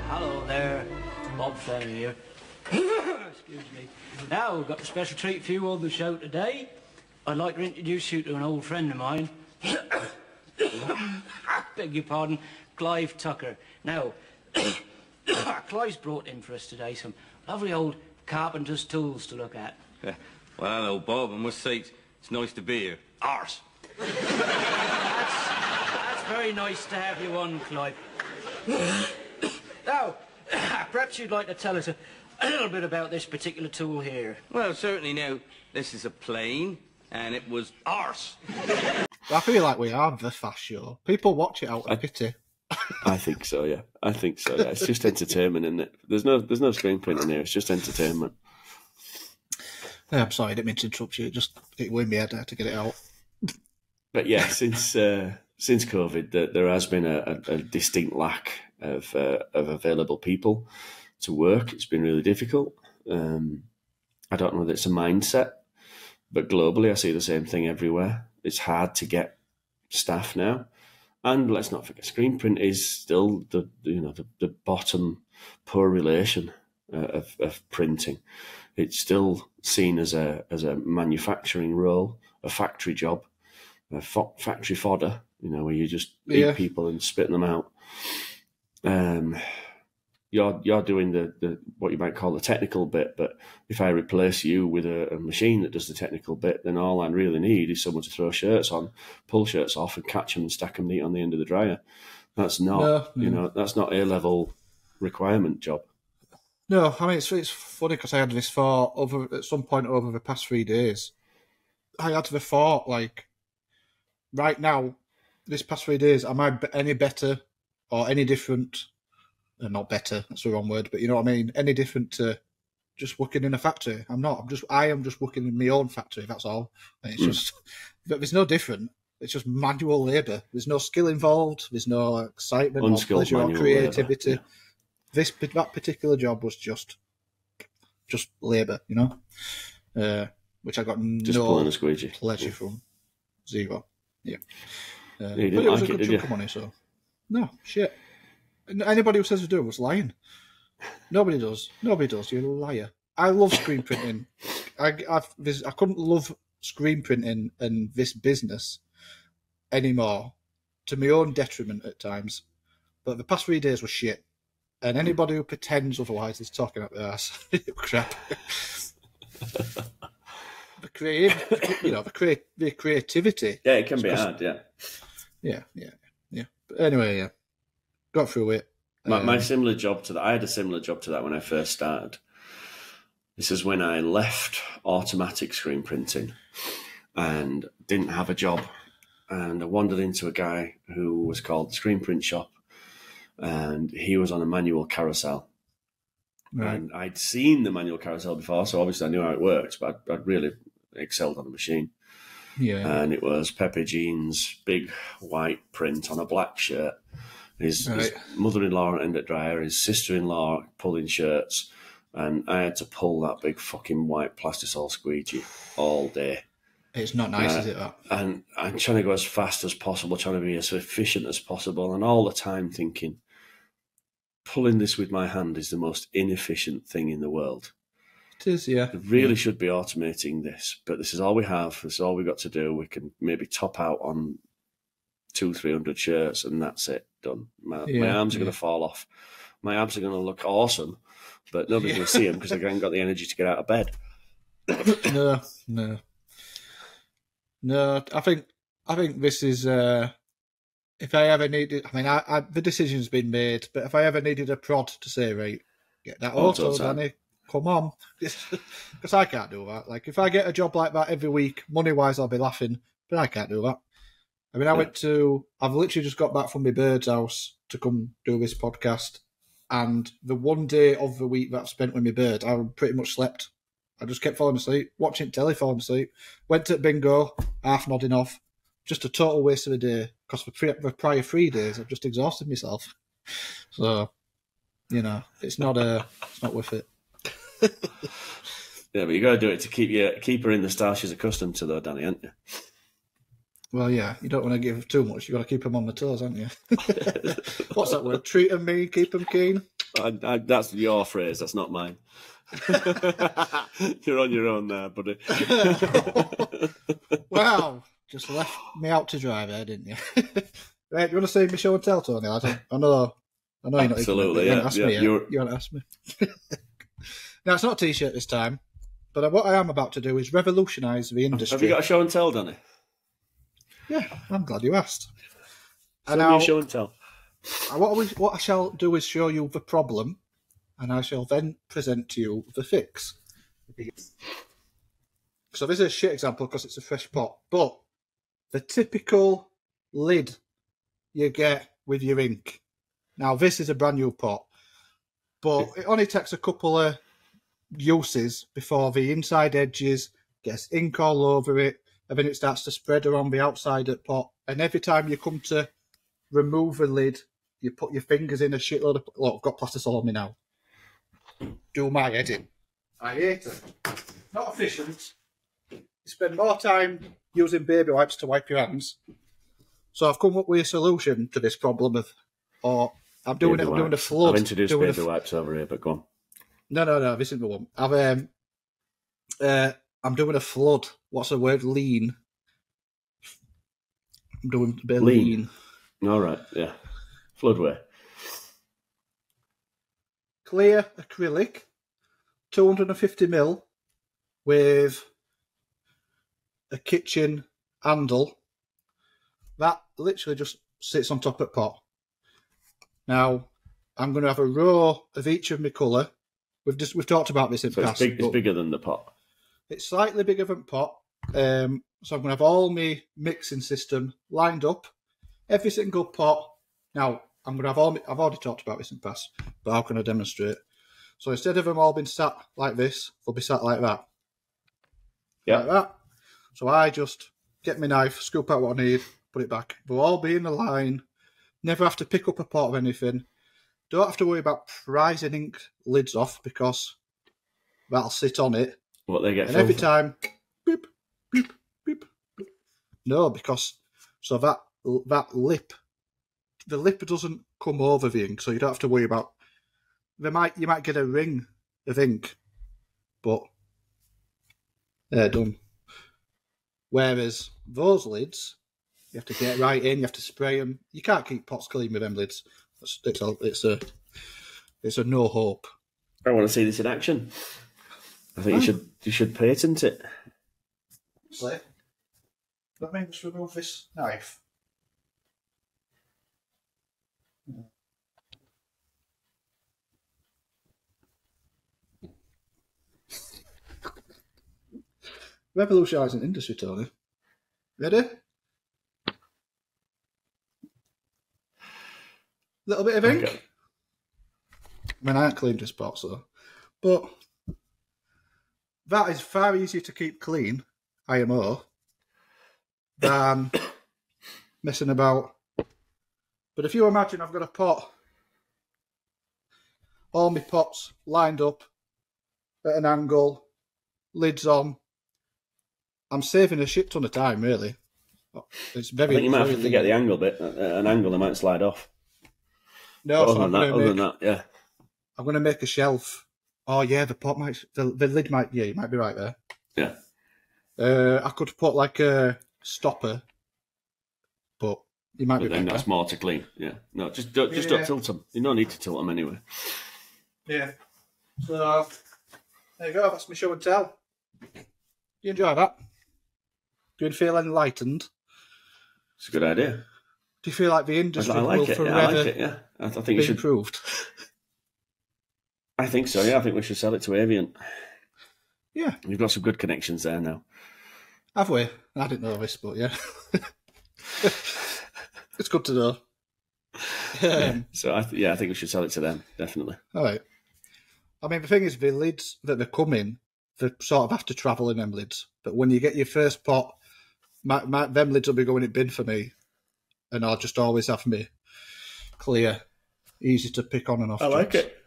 Hello there, Bob Fenn here. Excuse me. Now we've got a special treat for you on the show today. I'd like to introduce you to an old friend of mine. Beg your pardon, Clive Tucker. Now, Clive's brought in for us today some lovely old carpenter's tools to look at. Well, hello, Bob. I must say it's nice to be here. Arse. That's very nice to have you on, Clive. Now, perhaps you'd like to tell us a little bit about this particular tool here. Well, certainly. Now, this is a plane, and it was arse. I feel like we are the Fast Show. People watch it out of pity. I think so, yeah. It's just entertainment, isn't it? There's no screen print in here. It's just entertainment. Yeah, I'm sorry, I didn't mean to interrupt you. It went in my head. I had to get it out. But yeah, since COVID, there has been a distinct lack of available people to work. It's been really difficult. I don't know whether it's a mindset, but globally, I see the same thing everywhere. It's hard to get staff now. And let's not forget, screen print is still the bottom poor relation of printing. It's still seen as a manufacturing role, a factory job, a factory fodder. Where you just eat people and spit them out. You're doing the what you might call the technical bit, but if I replace you with a machine that does the technical bit, then all I really need is someone to throw shirts on, pull shirts off, and catch them and stack them neat on the end of the dryer. That's not that's not A-level requirement job. No, I mean it's funny because I had this thought at some point over the past 3 days. I had the thought, like, right now, this past 3 days, am I any better or any different? Not better, that's the wrong word, but you know what I mean? Any different to just working in a factory? I'm not. I am just working in my own factory, that's all. And it's just, but there's no different. It's just manual labour. There's no skill involved. There's no excitement or pleasure or creativity. Labor, yeah. That particular job was just labour, which I got no pleasure from. Zero. Yeah. But it was a good chunk of money, so. No, shit. Anybody who says they do was lying. Nobody does. You're a liar. I love screen printing. I couldn't love screen printing and this business anymore to my own detriment at times. But the past 3 days were shit. And anybody who pretends otherwise is talking up their ass. Crap. The creativity. Yeah, it can be hard, yeah. Yeah. But anyway, yeah. Got through it. My similar job to that, I had a similar job to that when I first started. This is when I left automatic screen printing and didn't have a job. And I wandered into a guy who was called the Screen Print Shop, and he was on a manual carousel. Right. And I'd seen the manual carousel before, so obviously I knew how it worked, but I'd really excelled on the machine. Yeah. And it was Pepe jeans, big white print on a black shirt. His mother-in-law ended dryer, his sister-in-law pulling shirts, and I had to pull that big fucking white plastisol squeegee all day. It's not nice, is it? And I'm trying to go as fast as possible, trying to be as efficient as possible, and all the time thinking, pulling this with my hand is the most inefficient thing in the world. It is, yeah. We really should be automating this, but this is all we have. This is all we got to do. We can maybe top out on 200-300 shirts, and that's it. Done. My arms are going to fall off. My abs are going to look awesome, but nobody's going to see them because I haven't got the energy to get out of bed. No. I think this is. If I ever needed, the decision's been made. But if I ever needed a prod to say, right, get that auto, Danny, come on, because I can't do that. Like if I get a job like that every week, money wise, I'll be laughing, but I can't do that. I mean, I've literally just got back from my bird's house to come do this podcast. And the one day of the week that I've spent with my bird, I pretty much slept. I just kept falling asleep, watching telly, falling asleep. Went to bingo, half nodding off. Just a total waste of a day. Because the prior 3 days, I've just exhausted myself. So, it's not worth it. Yeah, but you got to do it to keep her in the style she's accustomed to, though, Danny, aren't you? Well, yeah, you don't want to give too much. You got to keep them on the toes, haven't you? What's that word? Treat them mean, keep them keen. That's your phrase. That's not mine. You're on your own there, buddy. Wow, just left me out to dry there, didn't you? Right, you want to see me show and tell, Tony? I know you're not. Absolutely, you yeah. Ask me, you want to ask me? Now it's not a t-shirt this time, but what I am about to do is revolutionise the industry. Have you got a show and tell, Danny? Yeah, I'm glad you asked. Send me a show and tell. What I shall do is show you the problem, and I shall then present to you the fix. So this is a shit example because it's a fresh pot, but the typical lid you get with your ink. Now this is a brand new pot, but it only takes a couple of uses before the inside edges gets ink all over it, and then it starts to spread around the outside of the pot. And every time you come to remove the lid, you put your fingers in a shitload of... Look, I've got plastisol on me now. Do my head in. I hate it. Not efficient. You spend more time using baby wipes to wipe your hands. So I've come up with a solution to this problem I'm doing a flood. I've introduced baby wipes over here, but go on. No, this isn't the one. I'm doing a flood. What's the word? Lean. I'm doing a bit of lean. All right, yeah. Floodware. Clear acrylic, 250ml, with a kitchen handle. That literally just sits on top of the pot. Now, I'm going to have a row of each of my colour. We've talked about this in the past. It's bigger than the pot. It's slightly bigger than pot. So I'm going to have all my mixing system lined up. Every single pot. Now, I'm going to have I've already talked about this in the past, but how can I demonstrate? So instead of them all being sat like this, they'll be sat like that. Yeah. Like that. So I just get my knife, scoop out what I need, put it back. They'll all be in a line. Never have to pick up a pot of anything. Don't have to worry about prizing ink lids off because that'll sit on it. What they get? And every time, beep, beep, beep, beep. No, because so that lip, the lip doesn't come over the ink, so you don't have to worry about. You might get a ring of ink, but they're done. Whereas those lids, You have to get right in. You have to spray them. You can't keep pots clean with them lids. It's a no hope. I want to see this in action. I think you should patent it. Let me just remove this knife. Revolutionising industry, Tony. Ready? Little bit of ink. Okay. I mean, I haven't cleaned this pot, so. But that is far easier to keep clean, IMO, than messing about. But if you imagine I've got a pot, all my pots lined up at an angle, lids on, I'm saving a shit ton of time, really. It's very. I think you might have to get the angle bit. At an angle, they might slide off. No, but so other than that, yeah. I'm going to make a shelf. Oh yeah, the pot might, the lid might. Yeah, you might be right there. Yeah. I could put like a stopper, but you might be. Then right that's there. more to clean. Yeah. No, just don't tilt them. You don't need to tilt them anyway. Yeah. So there you go. That's my show and tell. Do you enjoy that? Do you feel enlightened? It's a good idea. Do you feel like the industry I like will it. forever I like it. Yeah. I think be you should. improved? I think so. Yeah. I think we should sell it to Avian. Yeah. We've got some good connections there now. Have we? I didn't know this, but yeah. It's good to know. So I think we should sell it to them, definitely. All right. I mean, the thing is, the lids that they come in, they sort of have to travel in them lids. But when you get your first pot, them lids will be going in bin for me, and I'll just always have me clear, easy to pick on and off. I like it.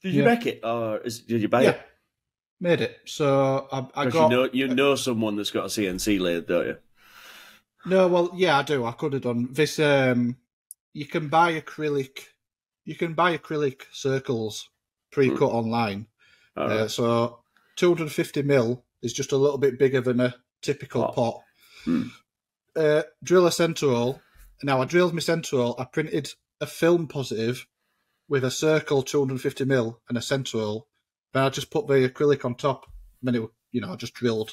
Did you make it, or did you buy it? Made it. So I got. You know someone that's got a CNC lathe, don't you? No, well, yeah, I do. I could have done this. You can buy acrylic. You can buy acrylic circles pre-cut online. Right. So 250mm is just a little bit bigger than a typical pot. Drill a centre hole. Now I drilled my centre hole. I printed a film positive with a circle 250mm and a centre hole. Then I just put the acrylic on top. And then I just drilled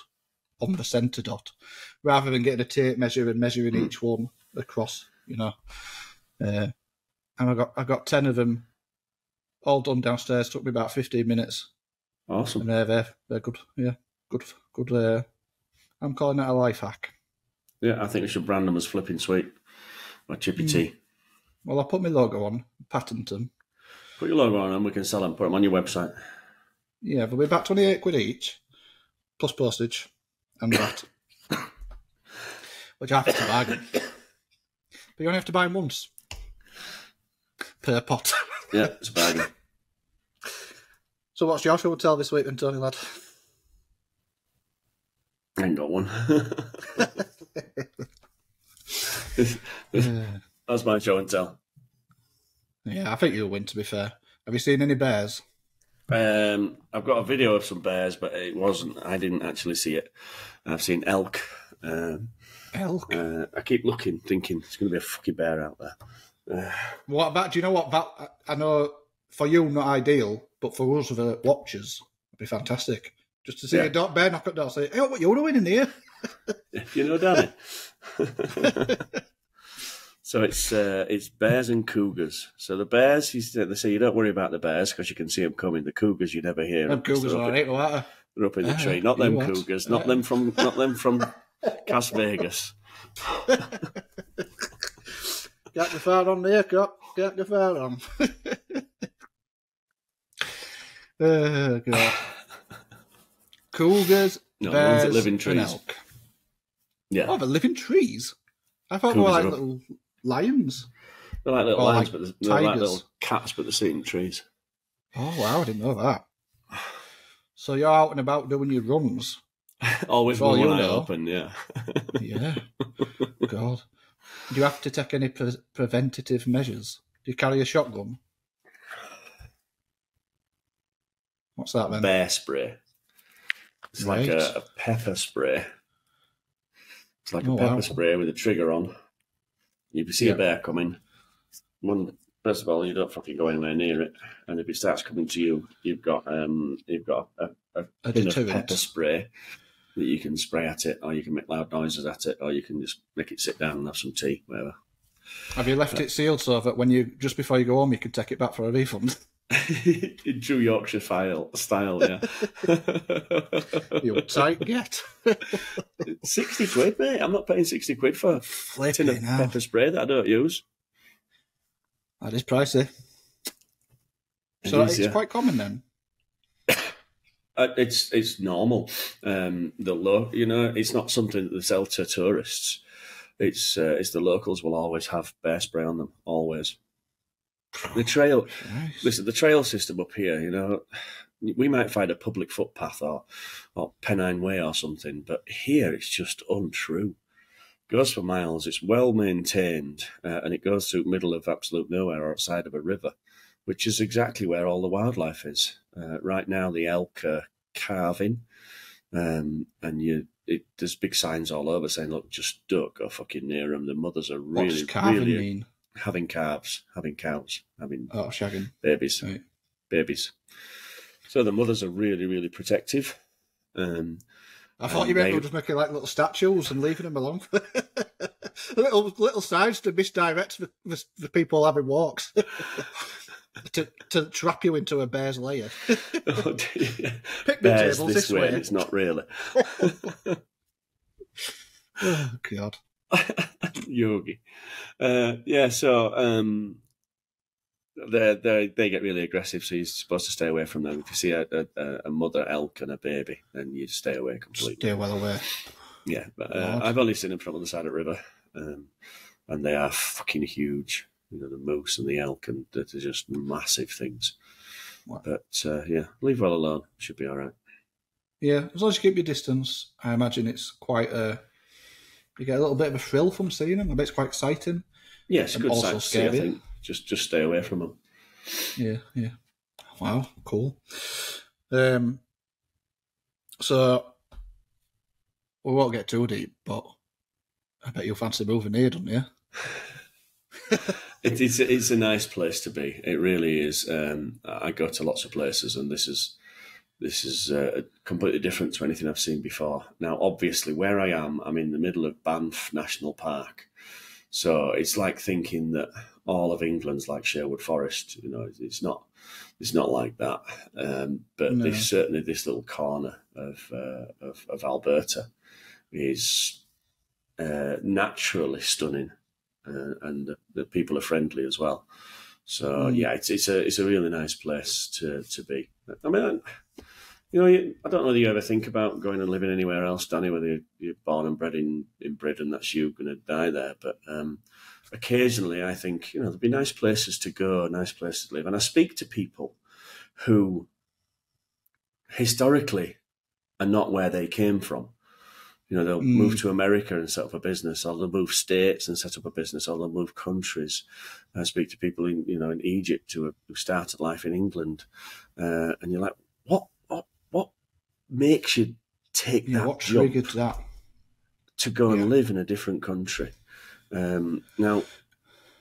on the centre dot, rather than getting a tape measure and measuring each one across. And I got 10 of them all done downstairs. Took me about 15 minutes. Awesome. And they're good. Yeah, good. I'm calling that a life hack. Yeah, I think we should brand them as Flipping Sweet or Chippy Tea. Well, I'll put my logo on, patent them. Put your logo on them, we can sell them, put them on your website. Yeah, they'll be about 28 quid each, plus postage and that. Which I think is a bargain. But you only have to buy them once per pot. Yeah, it's a bargain. So what's your show and tell this week then, Tony lad? I ain't got one. That's my show and tell. Yeah, I think you'll win, to be fair. Have you seen any bears? I've got a video of some bears, but I didn't actually see it. I've seen elk. Elk? I keep looking, thinking there's going to be a fucking bear out there. What about, do you know what, that, I know for you not ideal, but for us, the watchers, it'd be fantastic. Just to see a bear knock at the door and say, hey, what you're doing in here? You know, Danny. So it's bears and cougars. So the bears, they say you don't worry about the bears because you can see them coming. The cougars you never hear. Them cougars are alright, what? They're up in the tree. Not them cougars. Not them from Las Vegas. Get the fire on there, Cop. Get the fire on. Oh, God. Cougars, no, bears, the ones that live in trees. and elk. Yeah. Oh, they live in trees? I thought they were like little lions. They're like little lions, but they're like little cats, but they're sitting in trees. Oh, wow, I didn't know that. So you're out and about doing your runs? Always with one eye open, yeah. Yeah. God. Do you have to take any preventative measures? Do you carry a shotgun? What's that then? Bear spray. It's like a pepper spray. It's like a pepper spray with a trigger on. If you see a bear coming, first of all, you don't fucking go anywhere near it, and if it starts coming to you, you've got a tin of pepper spray that you can spray at it, or you can make loud noises at it, or you can just make it sit down and have some tea, whatever. Have you left it sealed so that just before you go home, you can take it back for a refund? In true Yorkshire style, yeah. You tight get. 60 quid, mate. I'm not paying 60 quid for a tin of pepper spray that I don't use. That is pricey. So it's quite common then. It's normal. It's not something that they sell to tourists. It's the locals will always have bear spray on them, always. The trail, listen, the trail system up here, we might find a public footpath or Pennine Way or something, but here it's just untrue. It goes for miles, it's well maintained, and it goes through the middle of absolute nowhere or outside of a river, which is exactly where all the wildlife is. Right now, the elk are calving, and there's big signs all over saying, look, just don't go fucking near them. The mothers are really, really mean? Having calves, having cows, shagging babies, right. Babies. So the mothers are really, really protective. I thought you meant they were just making like little statues and leaving them alone. little signs to misdirect the people having walks. to trap you into a bear's lair. Oh, dear. Picnic Bears tables this way. way. And it's not really. Oh, God. Yogi. So they get really aggressive, so you're supposed to stay away from them. If you see a mother elk and a baby, then you stay away completely. Stay well away. Yeah, but I've only seen them from on the side of the river, and they are fucking huge. The moose and the elk, and they're just massive things. Wow. But leave well alone. Should be all right. Yeah, as long as you keep your distance, I imagine it's quite you get a little bit of a thrill from seeing them. I bet it's quite exciting. Yeah, it's a good sight to see, I think. Just stay away from them. Yeah. Wow, cool. So, we won't get too deep, but I bet you'll fancy moving here, don't you? It's a nice place to be. It really is. I go to lots of places, and this is completely different to anything I've seen before. Now, obviously, where I am, I'm in the middle of Banff National Park. So it's like thinking that all of England's like Sherwood Forest. It's not like that. But no. This little corner of Alberta is naturally stunning, and the people are friendly as well. So it's a really nice place to be. I mean, I don't know whether you ever think about going and living anywhere else, Danny, whether you're born and bred in Britain, that's you going to die there. But occasionally I think, there'd be nice places to go, nice places to live. And I speak to people who historically are not where they came from. They'll move to America and set up a business, or they'll move states and set up a business, or they'll move countries. I speak to people in Egypt who started life in England. And you're like, what makes you take that what jump triggered that to go and live in a different country? Now,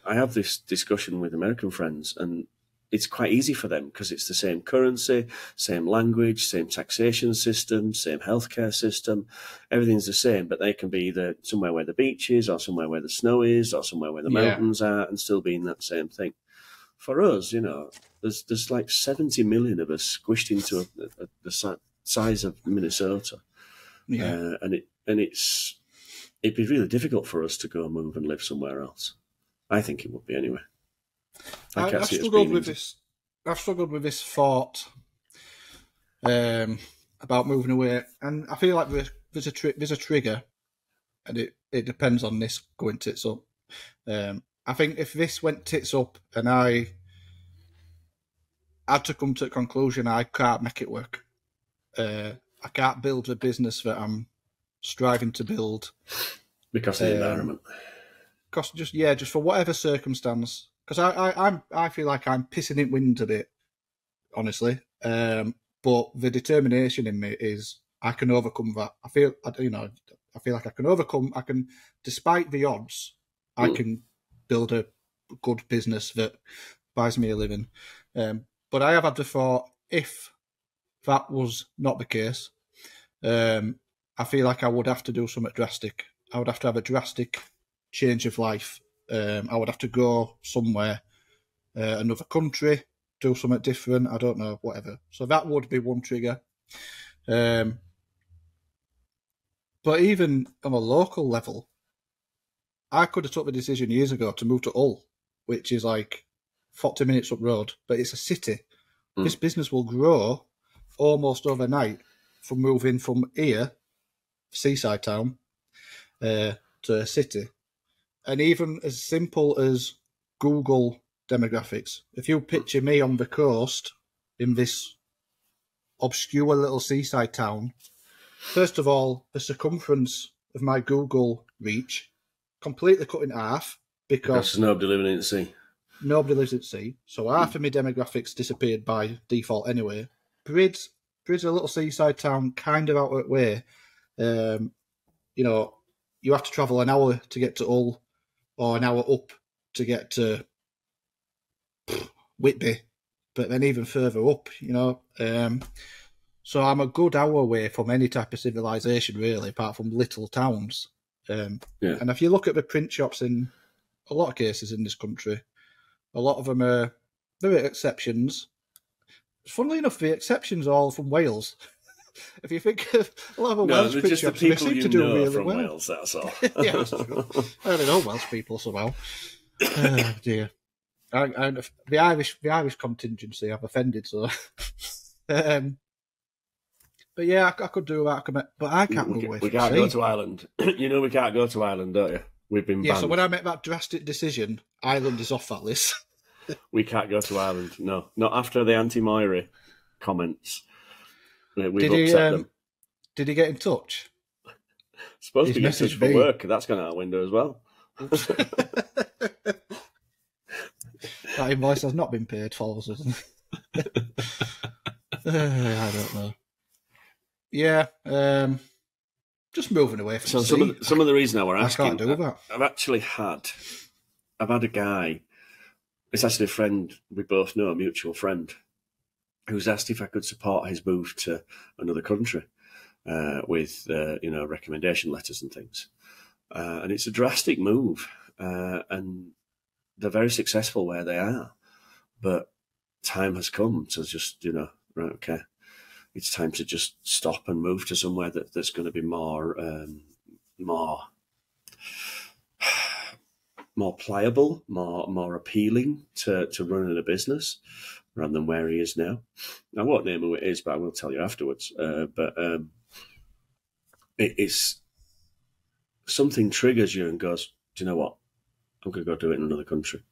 I have this discussion with American friends, and it's quite easy for them because it's the same currency, same language, same taxation system, same healthcare system. Everything's the same, but they can be either somewhere where the beach is, or somewhere where the snow is, or somewhere where the mountains are, and still be in that same thing. For us, there's like 70 million of us squished into the size of Minnesota, and it'd be really difficult for us to go move and live somewhere else. I think it would be anyway. I've struggled with this thought about moving away, and I feel like there's a trigger, and it depends on this going tits up. I think if this went tits up and I had to come to the conclusion I can't make it work, I can't build the business that I'm striving to build because of the environment. Because just for whatever circumstance. Because I feel like I'm pissing it wind a bit, honestly. But the determination in me is I can overcome that. I feel, I feel like I can overcome. Despite the odds, I can build a good business that buys me a living. But I have had the thought, if that was not the case, I feel like I would have to do something drastic. I would have to have a drastic change of life. I would have to go somewhere, another country, do something different. I don't know, whatever. So that would be one trigger. But even on a local level, I could have took the decision years ago to move to Hull, which is like 40 minutes up road, but it's a city. This business will grow almost overnight from moving from here, seaside town, to a city. And even as simple as Google demographics, if you picture me on the coast in this obscure little seaside town, first of all, the circumference of my Google reach completely cut in half because nobody living in the sea. Nobody lives at sea, so half of my demographics disappeared by default anyway. Brid's a little seaside town, kind of out of the way. You know, you have to travel an hour to get to Hull, or an hour up to get to Whitby, but then even further up, you know. So I'm a good hour away from any type of civilization, really, apart from little towns. And if you look at the print shops in a lot of cases in this country, a lot of them are exceptions. Funnily enough, the exceptions are all from Wales. If you think of a lot of Welsh print shops, they seem to do really from well. Wales, that's all. Yeah, that's true. I only know Welsh people somehow. Oh dear. The Irish contingency, I've offended, so. But yeah, I could do that, but I can't move away from We can't sea. go to Ireland. You know we can't go to Ireland, don't you? We've been banned. So when I make that drastic decision, Ireland is off that list. We can't go to Ireland, no. Not after the anti-Moira comments. We've upset them. Did he get in touch? Supposed to get in touch for work. That's gone out the window as well. That invoice has not been paid for us, hasn't it? I don't know. Yeah, just moving away from So sea. some of the reason I were asking, I can't do that. I've had a guy. It's actually a friend we both know, a mutual friend, who's asked if I could support his move to another country with recommendation letters and things. And it's a drastic move, and they're very successful where they are. But time has come to just, right, okay, it's time to just stop and move to somewhere that's going to be more pliable, more appealing to running a business rather than where he is now. I won't name who it is, but I will tell you afterwards. It's something triggers you and goes, do you know what? I'm going to go do it in another country.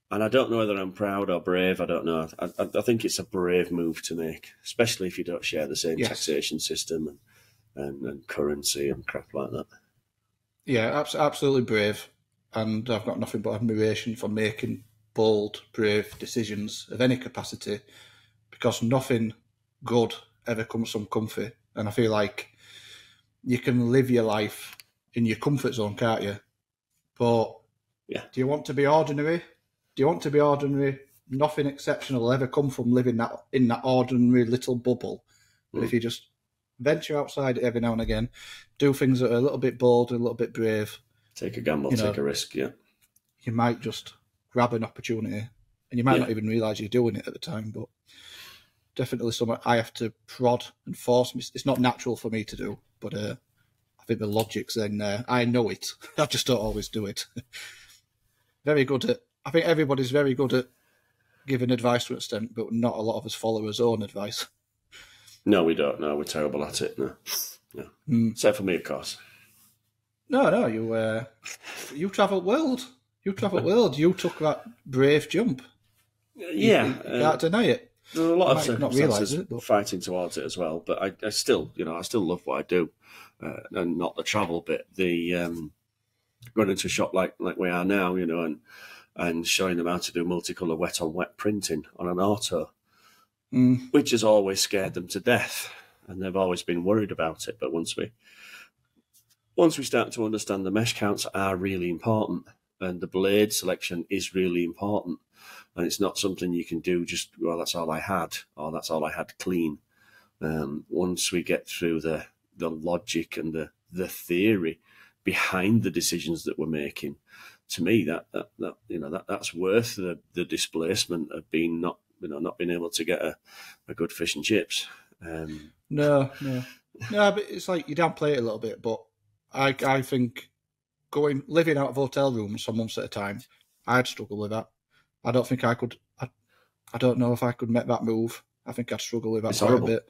And I don't know whether I'm proud or brave. I don't know. I think it's a brave move to make, especially if you don't share the same taxation system and currency and crap like that. Yeah, absolutely brave. And I've got nothing but admiration for making bold, brave decisions of any capacity, because nothing good ever comes from comfort. And I feel like you can live your life in your comfort zone, can't you? But do you want to be ordinary? Do you want to be ordinary? Nothing exceptional will ever come from living in that ordinary little bubble. But if you just venture outside it every now and again, do things that are a little bit bold and a little bit brave. Take a gamble, take a risk, you might just grab an opportunity, and you might not even realise you're doing it at the time, but definitely something I have to prod and force. It's not natural for me to do, but I think the logic's then there. I know it. I just don't always do it. I think everybody's very good at giving advice to an extent, but not a lot of us follow our own advice. No, we don't. No, we're terrible at it. No. Except for me, of course. No, you travelled world. You travelled world. You took that brave jump. Yeah. You can't deny it. There are a lot of circumstances but fighting towards it as well, but I still, I still love what I do, and not the travel bit. The going into a shop like we are now, and showing them how to do multicolour wet on wet printing on an auto, which has always scared them to death, and they've always been worried about it. But once we once we start to understand the mesh counts are really important, and the blade selection is really important, and it's not something you can do just, well, that's all I had, or that's all I had clean. Once we get through the logic and the theory behind the decisions that we're making, to me, that's worth the displacement of not being able to get a good fish and chips. No, but it's like you downplay it a little bit. But I think living out of hotel rooms for months at a time, I'd struggle with that. I don't think I could. I don't know if I could make that move. I think I'd struggle with that It's quite horrible. a bit.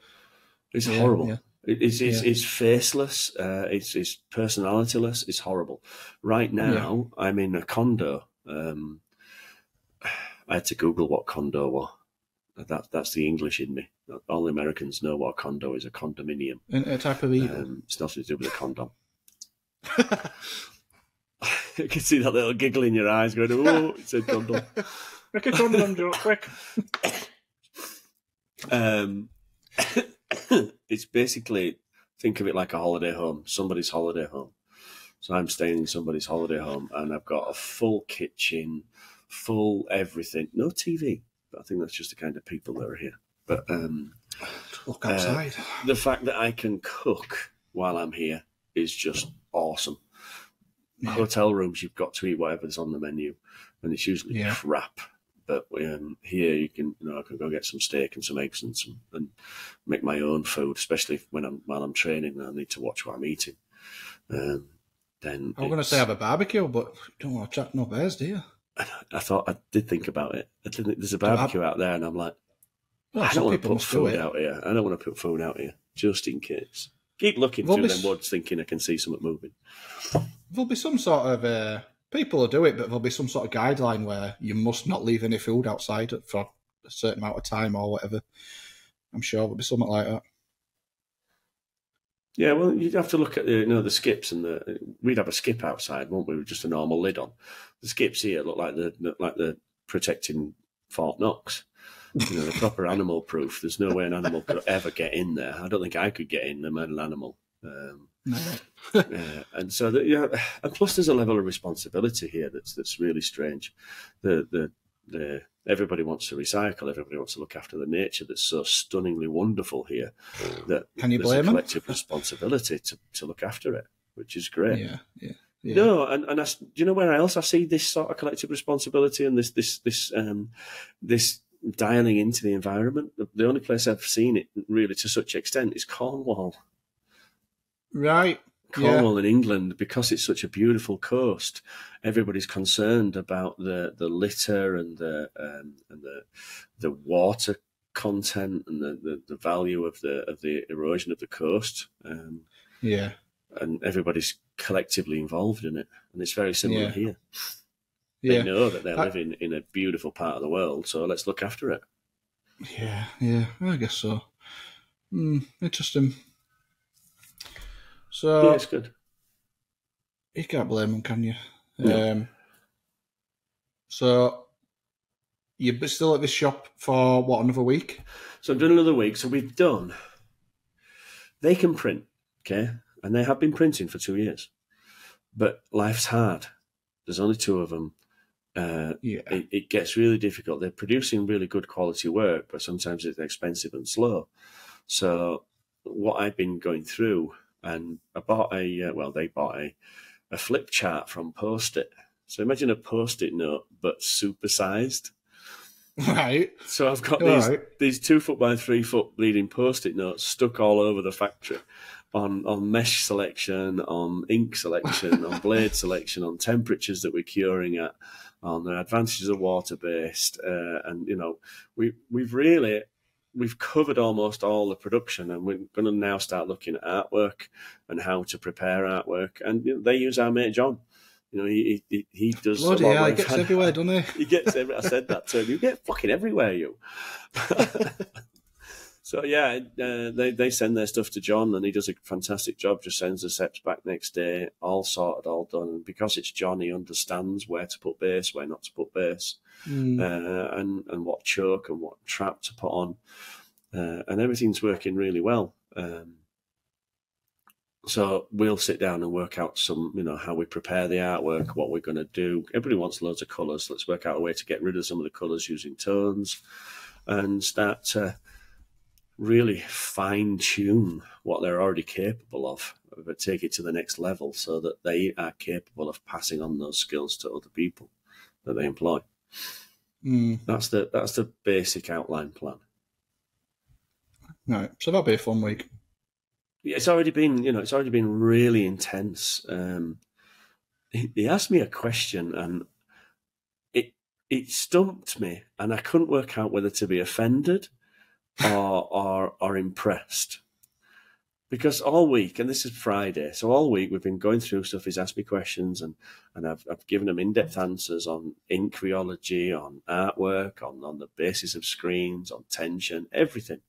It's horrible. Yeah. It's faceless. It's personalityless. It's horrible. Right now, I'm in a condo. I had to Google what condo was. That's the English in me. All the Americans know what a condo is. A condominium. A type of evil. It's nothing to do with a condom. You can see that little giggle in your eyes going, oh, it said condom. Make a condom joke, quick. It's basically, think of it like a holiday home, somebody's holiday home. So I'm staying in somebody's holiday home, and I've got a full kitchen, full everything. No TV, but I think that's just the kind of people that are here. But look outside. The fact that I can cook while I'm here is just awesome. Yeah. Hotel rooms, you've got to eat whatever's on the menu, and it's usually crap. But here, you can, I can go get some steak and some eggs and make my own food, especially while I'm training and I need to watch what I'm eating. Then I'm going to say have a barbecue, but you don't want to chat no bears, do you? I did think about it. There's a barbecue out there, and I'm like, I don't want to put food out here. I don't want to put food out here, just in case. Keep looking through them woods, thinking I can see something moving. There'll be some sort of people will do it, but there'll be some sort of guideline where you must not leave any food outside for a certain amount of time or whatever. I'm sure there'll be something like that. Yeah, well, you'd have to look at the skips, and we'd have a skip outside, won't we, with just a normal lid on. The skips here look like the protecting Fort Knox. The proper animal proof. There's no way an animal could ever get in there. I don't think I could get in. I'm an animal. And so, and plus there's a level of responsibility here that's really strange. Everybody wants to recycle. Everybody wants to look after the nature that's so stunningly wonderful here. That can you blame there's a collective responsibility to look after it, which is great. Yeah. No, and do you know where else I see this sort of collective responsibility and this dialing into the environment? The only place I've seen it really to such extent is Cornwall. Right. Cornwall in England, because it's such a beautiful coast, everybody's concerned about the litter and the water content and the value of the erosion of the coast. And everybody's collectively involved in it, and it's very similar here. They know that they're living in a beautiful part of the world, so let's look after it. Yeah, I guess so. Interesting. So it's good. You can't blame them, can you? No. So you're still at this shop for what, another week? So I'm doing another week. So we've done. They can print, okay, and they have been printing for 2 years, but life's hard. There's only two of them. It gets really difficult. They're producing really good quality work, but sometimes it's expensive and slow. So what I've been going through. And I bought they bought a flip chart from Post-it. So imagine a Post-it note, but supersized. Right. So I've got these 2 foot by 3 foot bleeding Post-it notes stuck all over the factory on mesh selection, on ink selection, on blade selection, on temperatures that we're curing at, on the advantages of water-based. And, we've covered almost all the production, and we're going to now start looking at artwork and how to prepare artwork. And they use our mate John. He does. Bloody hell, he gets everywhere, doesn't he? He gets everywhere. I said that to him. You get fucking everywhere, you. So they send their stuff to John, and he does a fantastic job. Just sends the sets back next day, all sorted, all done. And because it's John, he understands where to put base, where not to put base, and what choke and what trap to put on, and everything's working really well. So we'll sit down and work out some, how we prepare the artwork, what we're going to do. Everybody wants loads of colours. Let's work out a way to get rid of some of the colours using tones and start to really fine-tune what they're already capable of, but take it to the next level so that they are capable of passing on those skills to other people that they employ. That's the basic outline plan. Right, so that'll be a fun week. Yeah, it's already been really intense. He asked me a question and it stumped me, and I couldn't work out whether to be offended or impressed. Because all week, and this is Friday, so all week we've been going through stuff. He's asked me questions, and I've given him in-depth answers on ink rheology, on artwork, on the basis of screens, on tension, everything.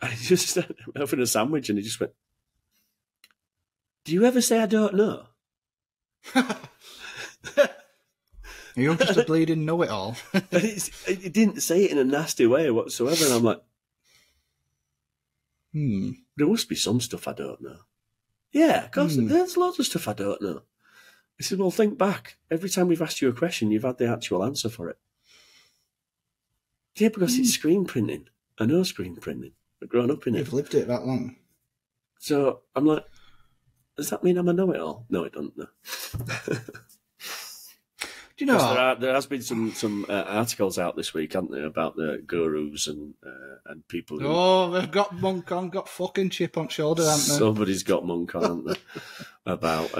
And he just having a sandwich, and he just went, "Do you ever say I don't know?" You're just a bleeding know-it-all. He didn't say it in a nasty way whatsoever, and I'm like, there must be some stuff I don't know. Yeah, of course, there's lots of stuff I don't know. He said, well, think back. Every time we've asked you a question, you've had the actual answer for it. Yeah, because it's screen printing. I know screen printing. I've grown up in it. You've lived it that long. So I'm like, does that mean I'm a know-it-all? No, it doesn't, no. Do you know there has been some articles out this week, haven't there, about the gurus and people who... Oh, they've got monk on, got fucking chip on shoulder, haven't they? Somebody's got monk on, haven't they? About,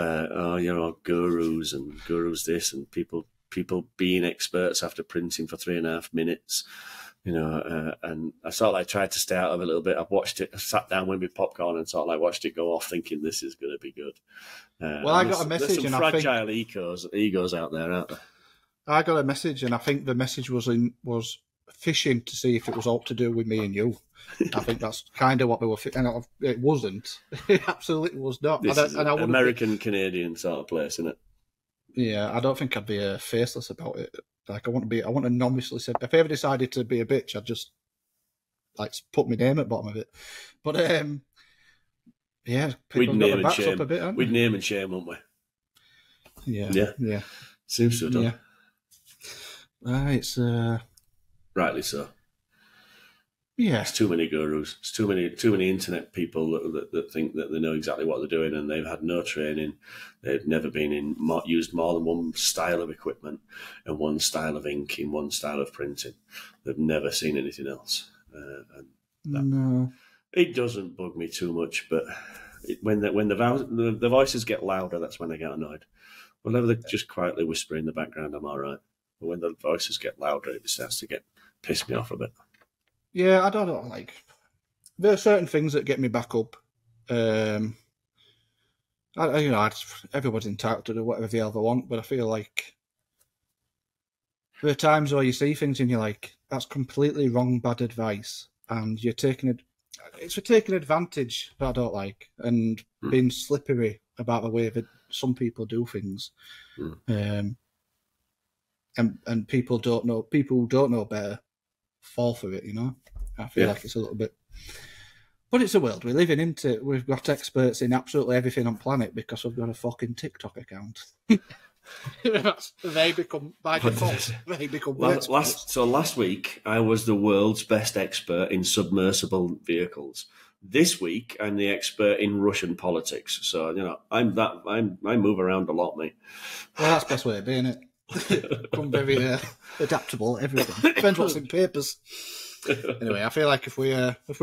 gurus and gurus this and people being experts after printing for 3.5 minutes, and I sort of like tried to stay out of it a little bit. I've watched it, I sat down with my popcorn and sort of like watched it go off thinking this is going to be good. Well, I got a message, there's some and fragile egos out there, aren't there? I got a message, and I think the message was fishing to see if it was all to do with me and you. I think that's kind of what they were. And it wasn't. It absolutely was not. This is an American-Canadian sort of place, isn't it? Yeah, I don't think I'd be faceless about it. Like I want to anonymously say, if I ever decided to be a bitch, I'd just like put my name at the bottom of it. But yeah, we'd name and shame. We'd name and shame, wouldn't we? Yeah. Seems to have done. Yeah. It's rightly so. Yeah, it's too many gurus. It's too many internet people that think that they know exactly what they're doing, and they've had no training. They've never been used more than one style of equipment and one style of ink in one style of printing. They've never seen anything else. No, it doesn't bug me too much, but when the voices get louder, that's when I get annoyed. Whenever they just quietly whisper in the background, I'm all right. But when the voices get louder, it starts to piss me off a bit. Yeah, I don't know. Like, there are certain things that get me back up. Everybody's entitled to do whatever they ever want, but I feel like there are times where you see things and you're like, that's completely wrong, bad advice, and you're taking it. It's for taking advantage that I don't like, and being slippery about the way that some people do things. And people don't know. People who don't know better fall for it. I feel like it's a little bit. But it's a world we live in, isn't it? We've got experts in absolutely everything on planet because we've got a fucking TikTok account. They become, by default, last week, I was the world's best expert in submersible vehicles. This week, I'm the expert in Russian politics. So, I move around a lot, mate. Well, that's the best way of being it. Become very adaptable, everything. Depends what's in papers. Anyway, I feel like if we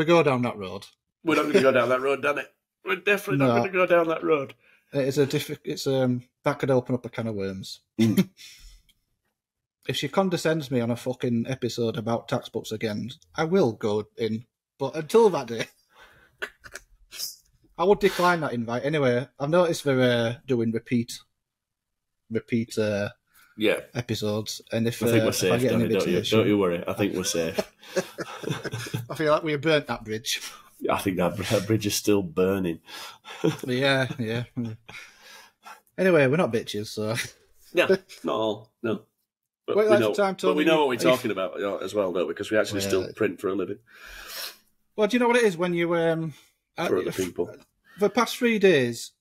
go down that road, we're not going to go down that road, damn it. We're definitely not going to go down that road. That could open up a can of worms. If she condescends me on a fucking episode about tax books again, I will go in. But until that day, I would decline that invite. Anyway, I've noticed they're doing repeat episodes, and if I think we're safe, I get an invitation, don't you worry. I think we're safe. I feel like we burnt that bridge. I think that bridge is still burning. Yeah. Anyway, we're not bitches, so no, not all. No, but we know what we're talking about as well, though, because we actually still print for a living. Well, do you know what it is when you for other people? the past 3 days,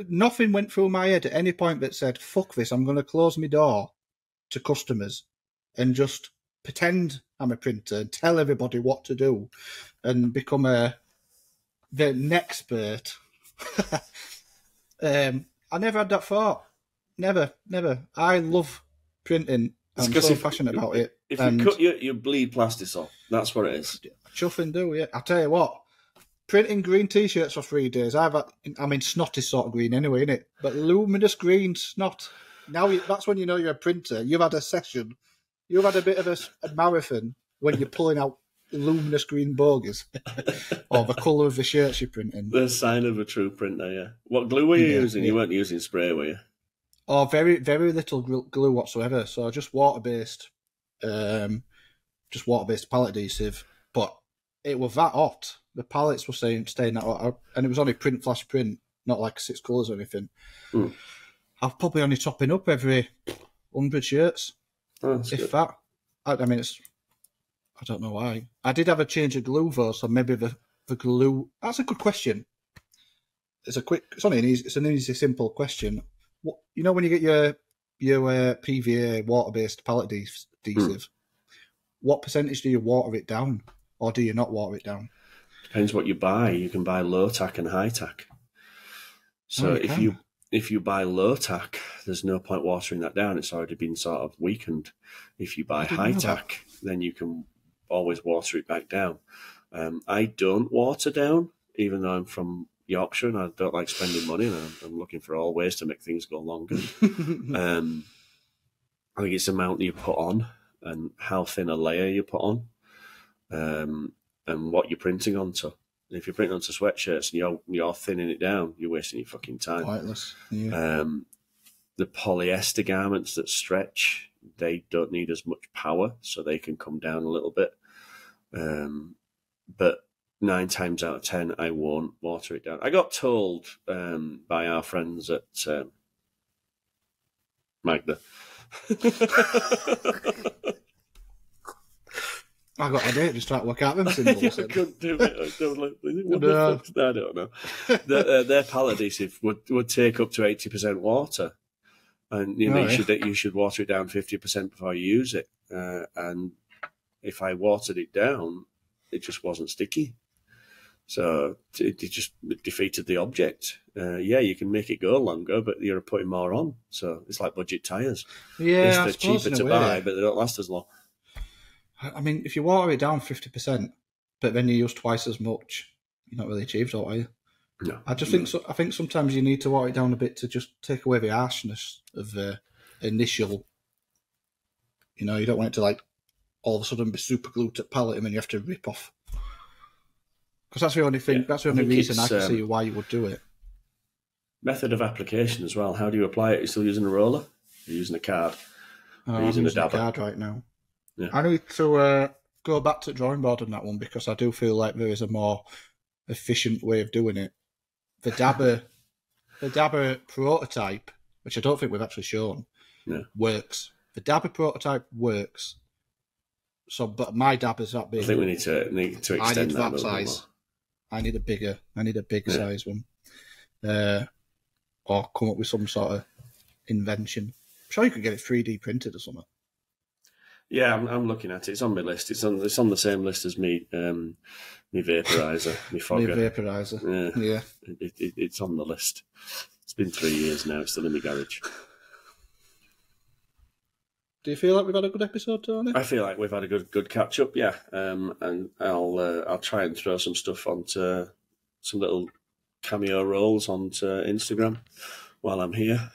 nothing went through my head at any point that said, fuck this, I'm going to close my door to customers and just pretend I'm a printer and tell everybody what to do and become the expert. I never had that thought. Never. I love printing. I'm so passionate about it. If you cut you bleed plastic off. That's what it is. Chuff and do, yeah. I'll tell you what. Printing green T-shirts for 3 days. I mean, snot is sort of green anyway, innit? But luminous green snot. Now that's when you know you're a printer. You've had a session. You've had a bit of a marathon when you're pulling out luminous green bogies or the colour of the shirts you're printing. The sign of a true printer, yeah. What glue were you using? You weren't using spray, were you? Oh, very, very little glue whatsoever. So just water-based palette adhesive. But it was that hot. The palettes were staying that hot. And it was only print flash print, not like 6 colours or anything. Mm. I'm probably only topping up every 100 shirts. Oh, that's if good. That. I mean, I don't know why. I did have a change of glue though, so maybe the glue. That's a good question. It's an easy, simple question. What, you know, when you get your PVA water-based palette adhesive, what percentage do you water it down, or do you not water it down? Depends what you buy. You can buy low tack and high tack. So if you buy low tack, there's no point watering that down. It's already been sort of weakened. If you buy high tack, then you can always water it back down. I don't water down, even though I'm from Yorkshire and I don't like spending money, and I'm looking for all ways to make things go longer. I think it's the amount you put on and how thin a layer you put on, and what you're printing onto. If you're printing onto sweatshirts and you're thinning it down, you're wasting your fucking time. Pointless. Yeah. The polyester garments that stretch, they don't need as much power, so they can come down a little bit. But 9 times out of 10, I won't water it down. I got told by our friends at Magda. I got a date just trying to work out them symbols. I couldn't do it. I don't know. Their palette adhesive would take up to 80% water, and you should water it down 50% before you use it. And if I watered it down, it just wasn't sticky. So it just defeated the object. You can make it go longer, but you're putting more on. So it's like budget tyres. Yeah, they're cheaper to buy, but they don't last as long. I mean, if you water it down 50%, but then you use twice as much, you're not really achieved, are you? No. I think sometimes you need to water it down a bit to just take away the harshness of the initial. You know, you don't want it to like all of a sudden be super glued to palette and then you have to rip off. Because that's the only thing. Yeah, that's the only reason I can see why you would do it. Method of application as well. How do you apply it? You're still using a roller? You're using a card? I'm using a card right now. Yeah. I need to go back to the drawing board on that one because I do feel like there is a more efficient way of doing it. The Dabber prototype, which I don't think we've actually shown, works. The Dabber prototype works. So, but my Dabber's that big. I think we need to extend I need that size. More. I need a bigger size one, or come up with some sort of invention. I'm sure you could get it 3D printed or something. Yeah, I'm looking at it. It's on my list. It's on the same list as me vaporizer, me fogger. Me vaporizer. Yeah. It's on the list. It's been 3 years now. It's still in my garage. Do you feel like we've had a good episode, Tony? I feel like we've had a good catch up, yeah. And I'll try and throw some stuff onto some little cameo rolls onto Instagram while I'm here.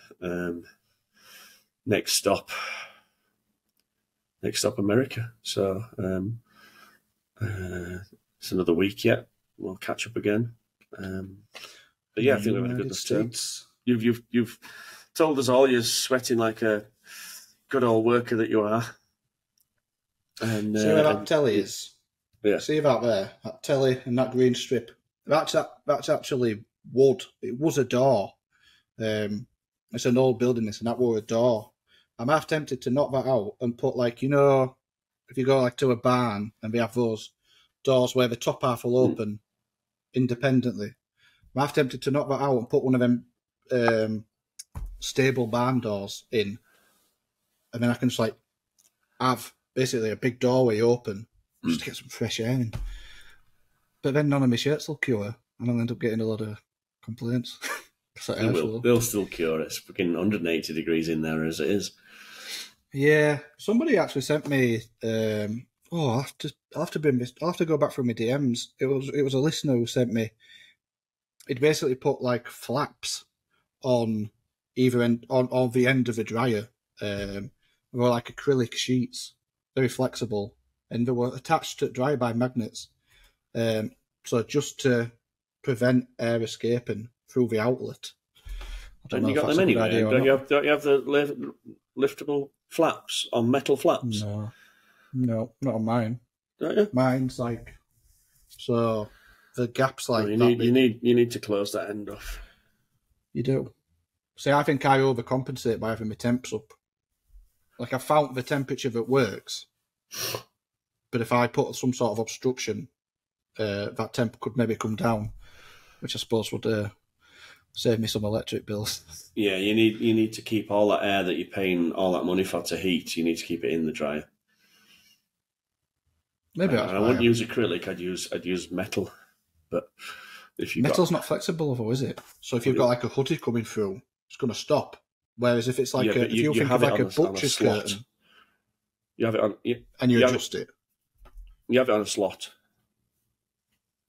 Next stop, America. So it's another week yet. We'll catch up again. But yeah, I think we've had a good term. You've told us all you're sweating like a good old worker that you are. And see where that telly is? Yeah. See that there? That telly and that green strip. That's actually wood. It was a door. It's an old building, this, and that was a door. I'm half tempted to knock that out and put, like, you know, if you go like to a barn and they have those doors where the top half will open independently. I'm half tempted to knock that out and put one of them stable barn doors in, and then I can just like have basically a big doorway open just to get some fresh air in. But then none of my shirts will cure, and I'll end up getting a lot of complaints. They'll still cure. It's fucking 180 degrees in there as it is. Yeah, somebody actually sent me. I'll have to go back through my DMs. It was a listener who sent me. He'd basically put like flaps on either end on the end of the dryer. They were like acrylic sheets, very flexible, and they were attached to dryer by magnets. So just to prevent air escaping through the outlet. And you got them anyway. Don't you have the liftable flaps on metal flaps? No, not on mine. Don't you? Mine's like so the gap's like you need to close that end off. You do. See, I think I overcompensate by having my temps up. Like I found the temperature that works, but if I put some sort of obstruction, that temp could maybe come down, which I suppose would save me some electric bills. Yeah, you need to keep all that air that you're paying all that money for to heat. You need to keep it in the dryer. Maybe I wouldn't use acrylic. I'd use metal. But if you metal's not flexible, though, is it? So if you've got like a hoodie coming through, it's going to stop. Whereas if it's like if you think of like a butcher's curtain, you have it on, and you adjust it. You have it on a slot,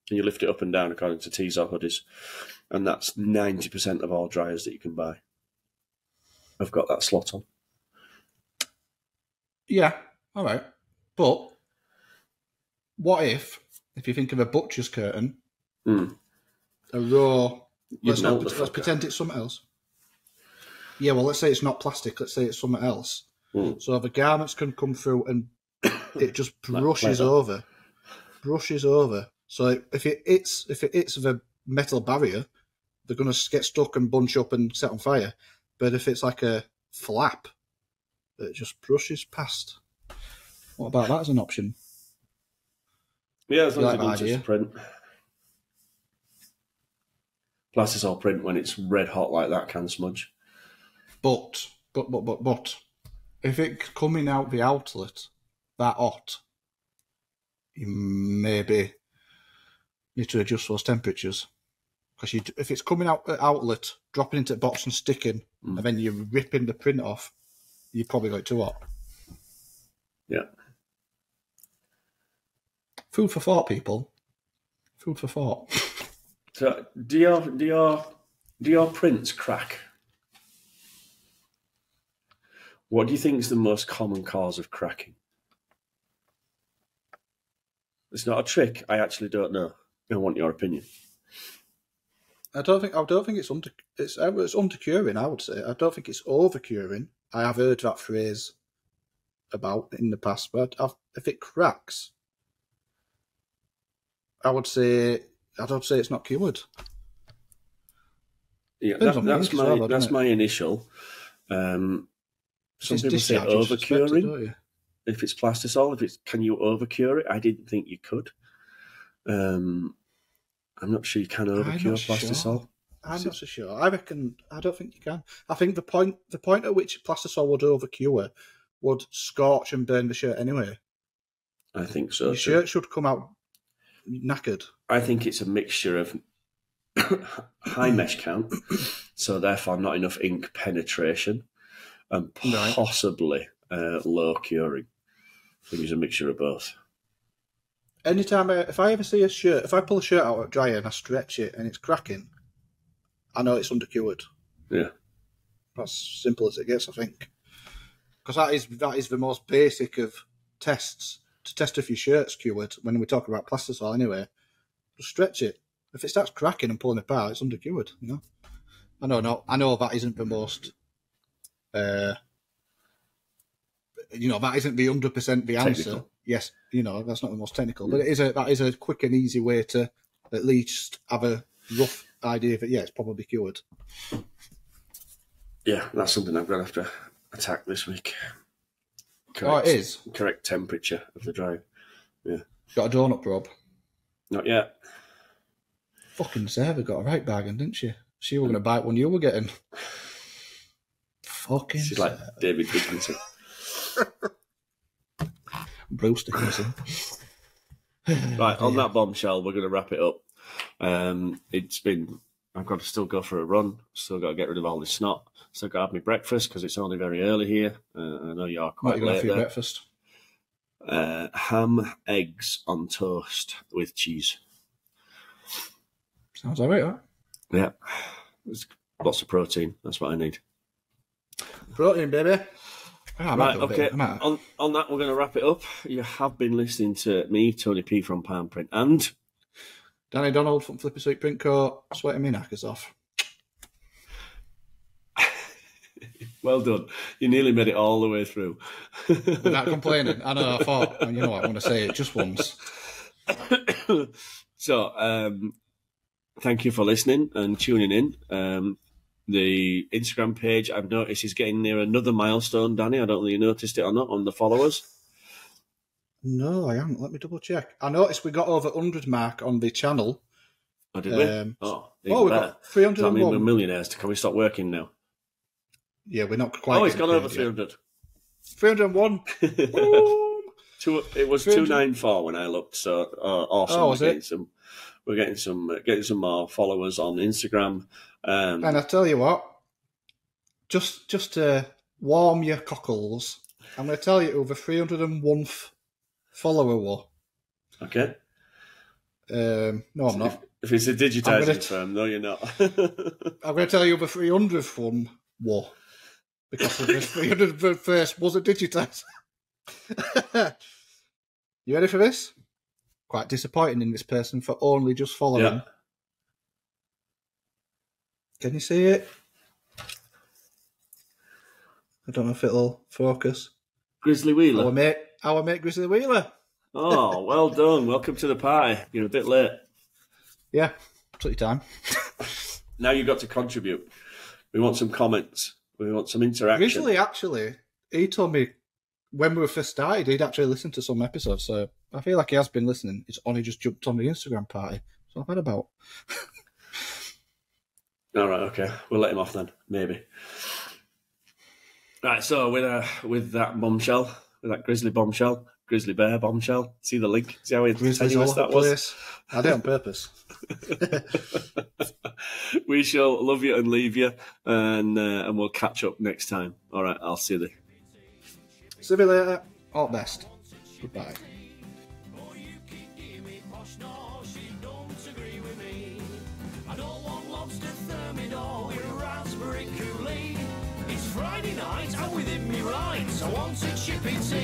and you lift it up and down according to tees or hoodies, and that's 90% of all dryers that you can buy. I've got that slot on. Yeah, all right. But what if you think of a butcher's curtain, a raw? Let's pretend it's something else. Yeah, well, let's say it's not plastic. Let's say it's something else. So the garments can come through and it just brushes over. So if it hits the metal barrier, they're going to get stuck and bunch up and set on fire. But if it's like a flap, it just brushes past. What about that as an option? Yeah, as long as it's print. Plastisol print when it's red hot like that can smudge. But if it's coming out the outlet that hot, you maybe need to adjust those temperatures. Because if it's coming out the outlet, dropping into the box and sticking, and then you're ripping the print off, you probably got it too hot. Yeah. Food for thought, people. Food for thought. So, do your prints crack? What do you think is the most common cause of cracking? It's not a trick. I actually don't know. I want your opinion. I don't think it's undercuring. I would say I don't think it's overcuring. I have heard that phrase about in the past, but if it cracks, I don't say it's not cured. Yeah, that's my initial. Some people say overcuring. If it's plastisol, can you overcure it? I didn't think you could. I'm not sure you can overcure plastisol. I'm not so sure. I don't think you can. I think the point at which plastisol would overcure would scorch and burn the shirt anyway. I think so. Your shirt should come out knackered. I think it's a mixture of high mesh count, so therefore not enough ink penetration, and possibly low curing. I think it's a mixture of both. Anytime if I ever see a shirt, if I pull a shirt out of dryer and I stretch it and it's cracking, I know it's undercured. Yeah, that's simple as it gets, I think. Because that is the most basic of tests to test if your shirt's cured. When we talk about plastisol, anyway, just stretch it. If it starts cracking and pulling apart, it's undercured. You know, I know that isn't the most. That isn't the 100% the answer. Technical. Yes, that's not the most technical, but that is a quick and easy way to at least have a rough idea that it's probably cured. Yeah, that's something I'm going to have to attack this week. It is? Correct temperature of the dryer. Yeah. Got a donut probe? Not yet. Fucking Sarah got a right bargain, didn't she? She was going to bite one you were getting. Fucking She's like David Dickinson. Bruce Dickinson. Right, on that bombshell, we're going to wrap it up. I've got to still go for a run. Still got to get rid of all this snot. Still got to have my breakfast because it's only very early here. I know you are quite What are you going late for your there. breakfast? Ham, eggs on toast with cheese. Sounds all right, huh? Yeah, there's lots of protein. That's what I need. Protein, baby. Right, okay. On that, we're going to wrap it up. You have been listening to me, Tony P from Palm Print, and Danny Donald from Flippy Sweet Print Coat, sweating me knackers off. well done. You nearly made it all the way through. Without complaining. I know, I thought, you know what, I'm going to say it just once. So, thank you for listening and tuning in. The Instagram page, I've noticed, is getting near another milestone, Danny. I don't know if you noticed it or not on the followers. No, I haven't. Let me double check. I noticed we got over 100 mark on the channel. Oh, did we? We got 301. Does that mean we're millionaires? Can we stop working now? Yeah, we're not quite. Oh, it's gone over 300. 301. It was 294 when I looked. So awesome. Oh, was it? We're getting some more followers on Instagram. And I tell you what, just to warm your cockles, I'm going to tell you who the 301th follower were. Okay. No, I'm not. If it's a digitising firm, no, you're not. I'm going to tell you who the 300th one were. Because the 301st wasn't digitised. You ready for this? Quite disappointing in this person for only just following. Yeah. Can you see it? I don't know if it'll focus. Grizzly Wheeler. Our mate Grizzly Wheeler. Oh, well done. Welcome to the party. You're a bit late. Yeah, took your time. Now you've got to contribute. We want some comments. We want some interaction. Grizzly, actually, he told me when we were first started, he'd actually listened to some episodes, so I feel like he has been listening. It's only just jumped on the Instagram party. So I've had about. All right, okay. We'll let him off then, maybe. Right, so with that bombshell, with that grizzly bombshell, grizzly bear bombshell, see the link? See how tenuous that was? I did it on purpose. We shall love you and leave you, and we'll catch up next time. All right, I'll see you. See you later. All the best. Goodbye. Friday night, I'm within me rights. I want a Chippy Tea.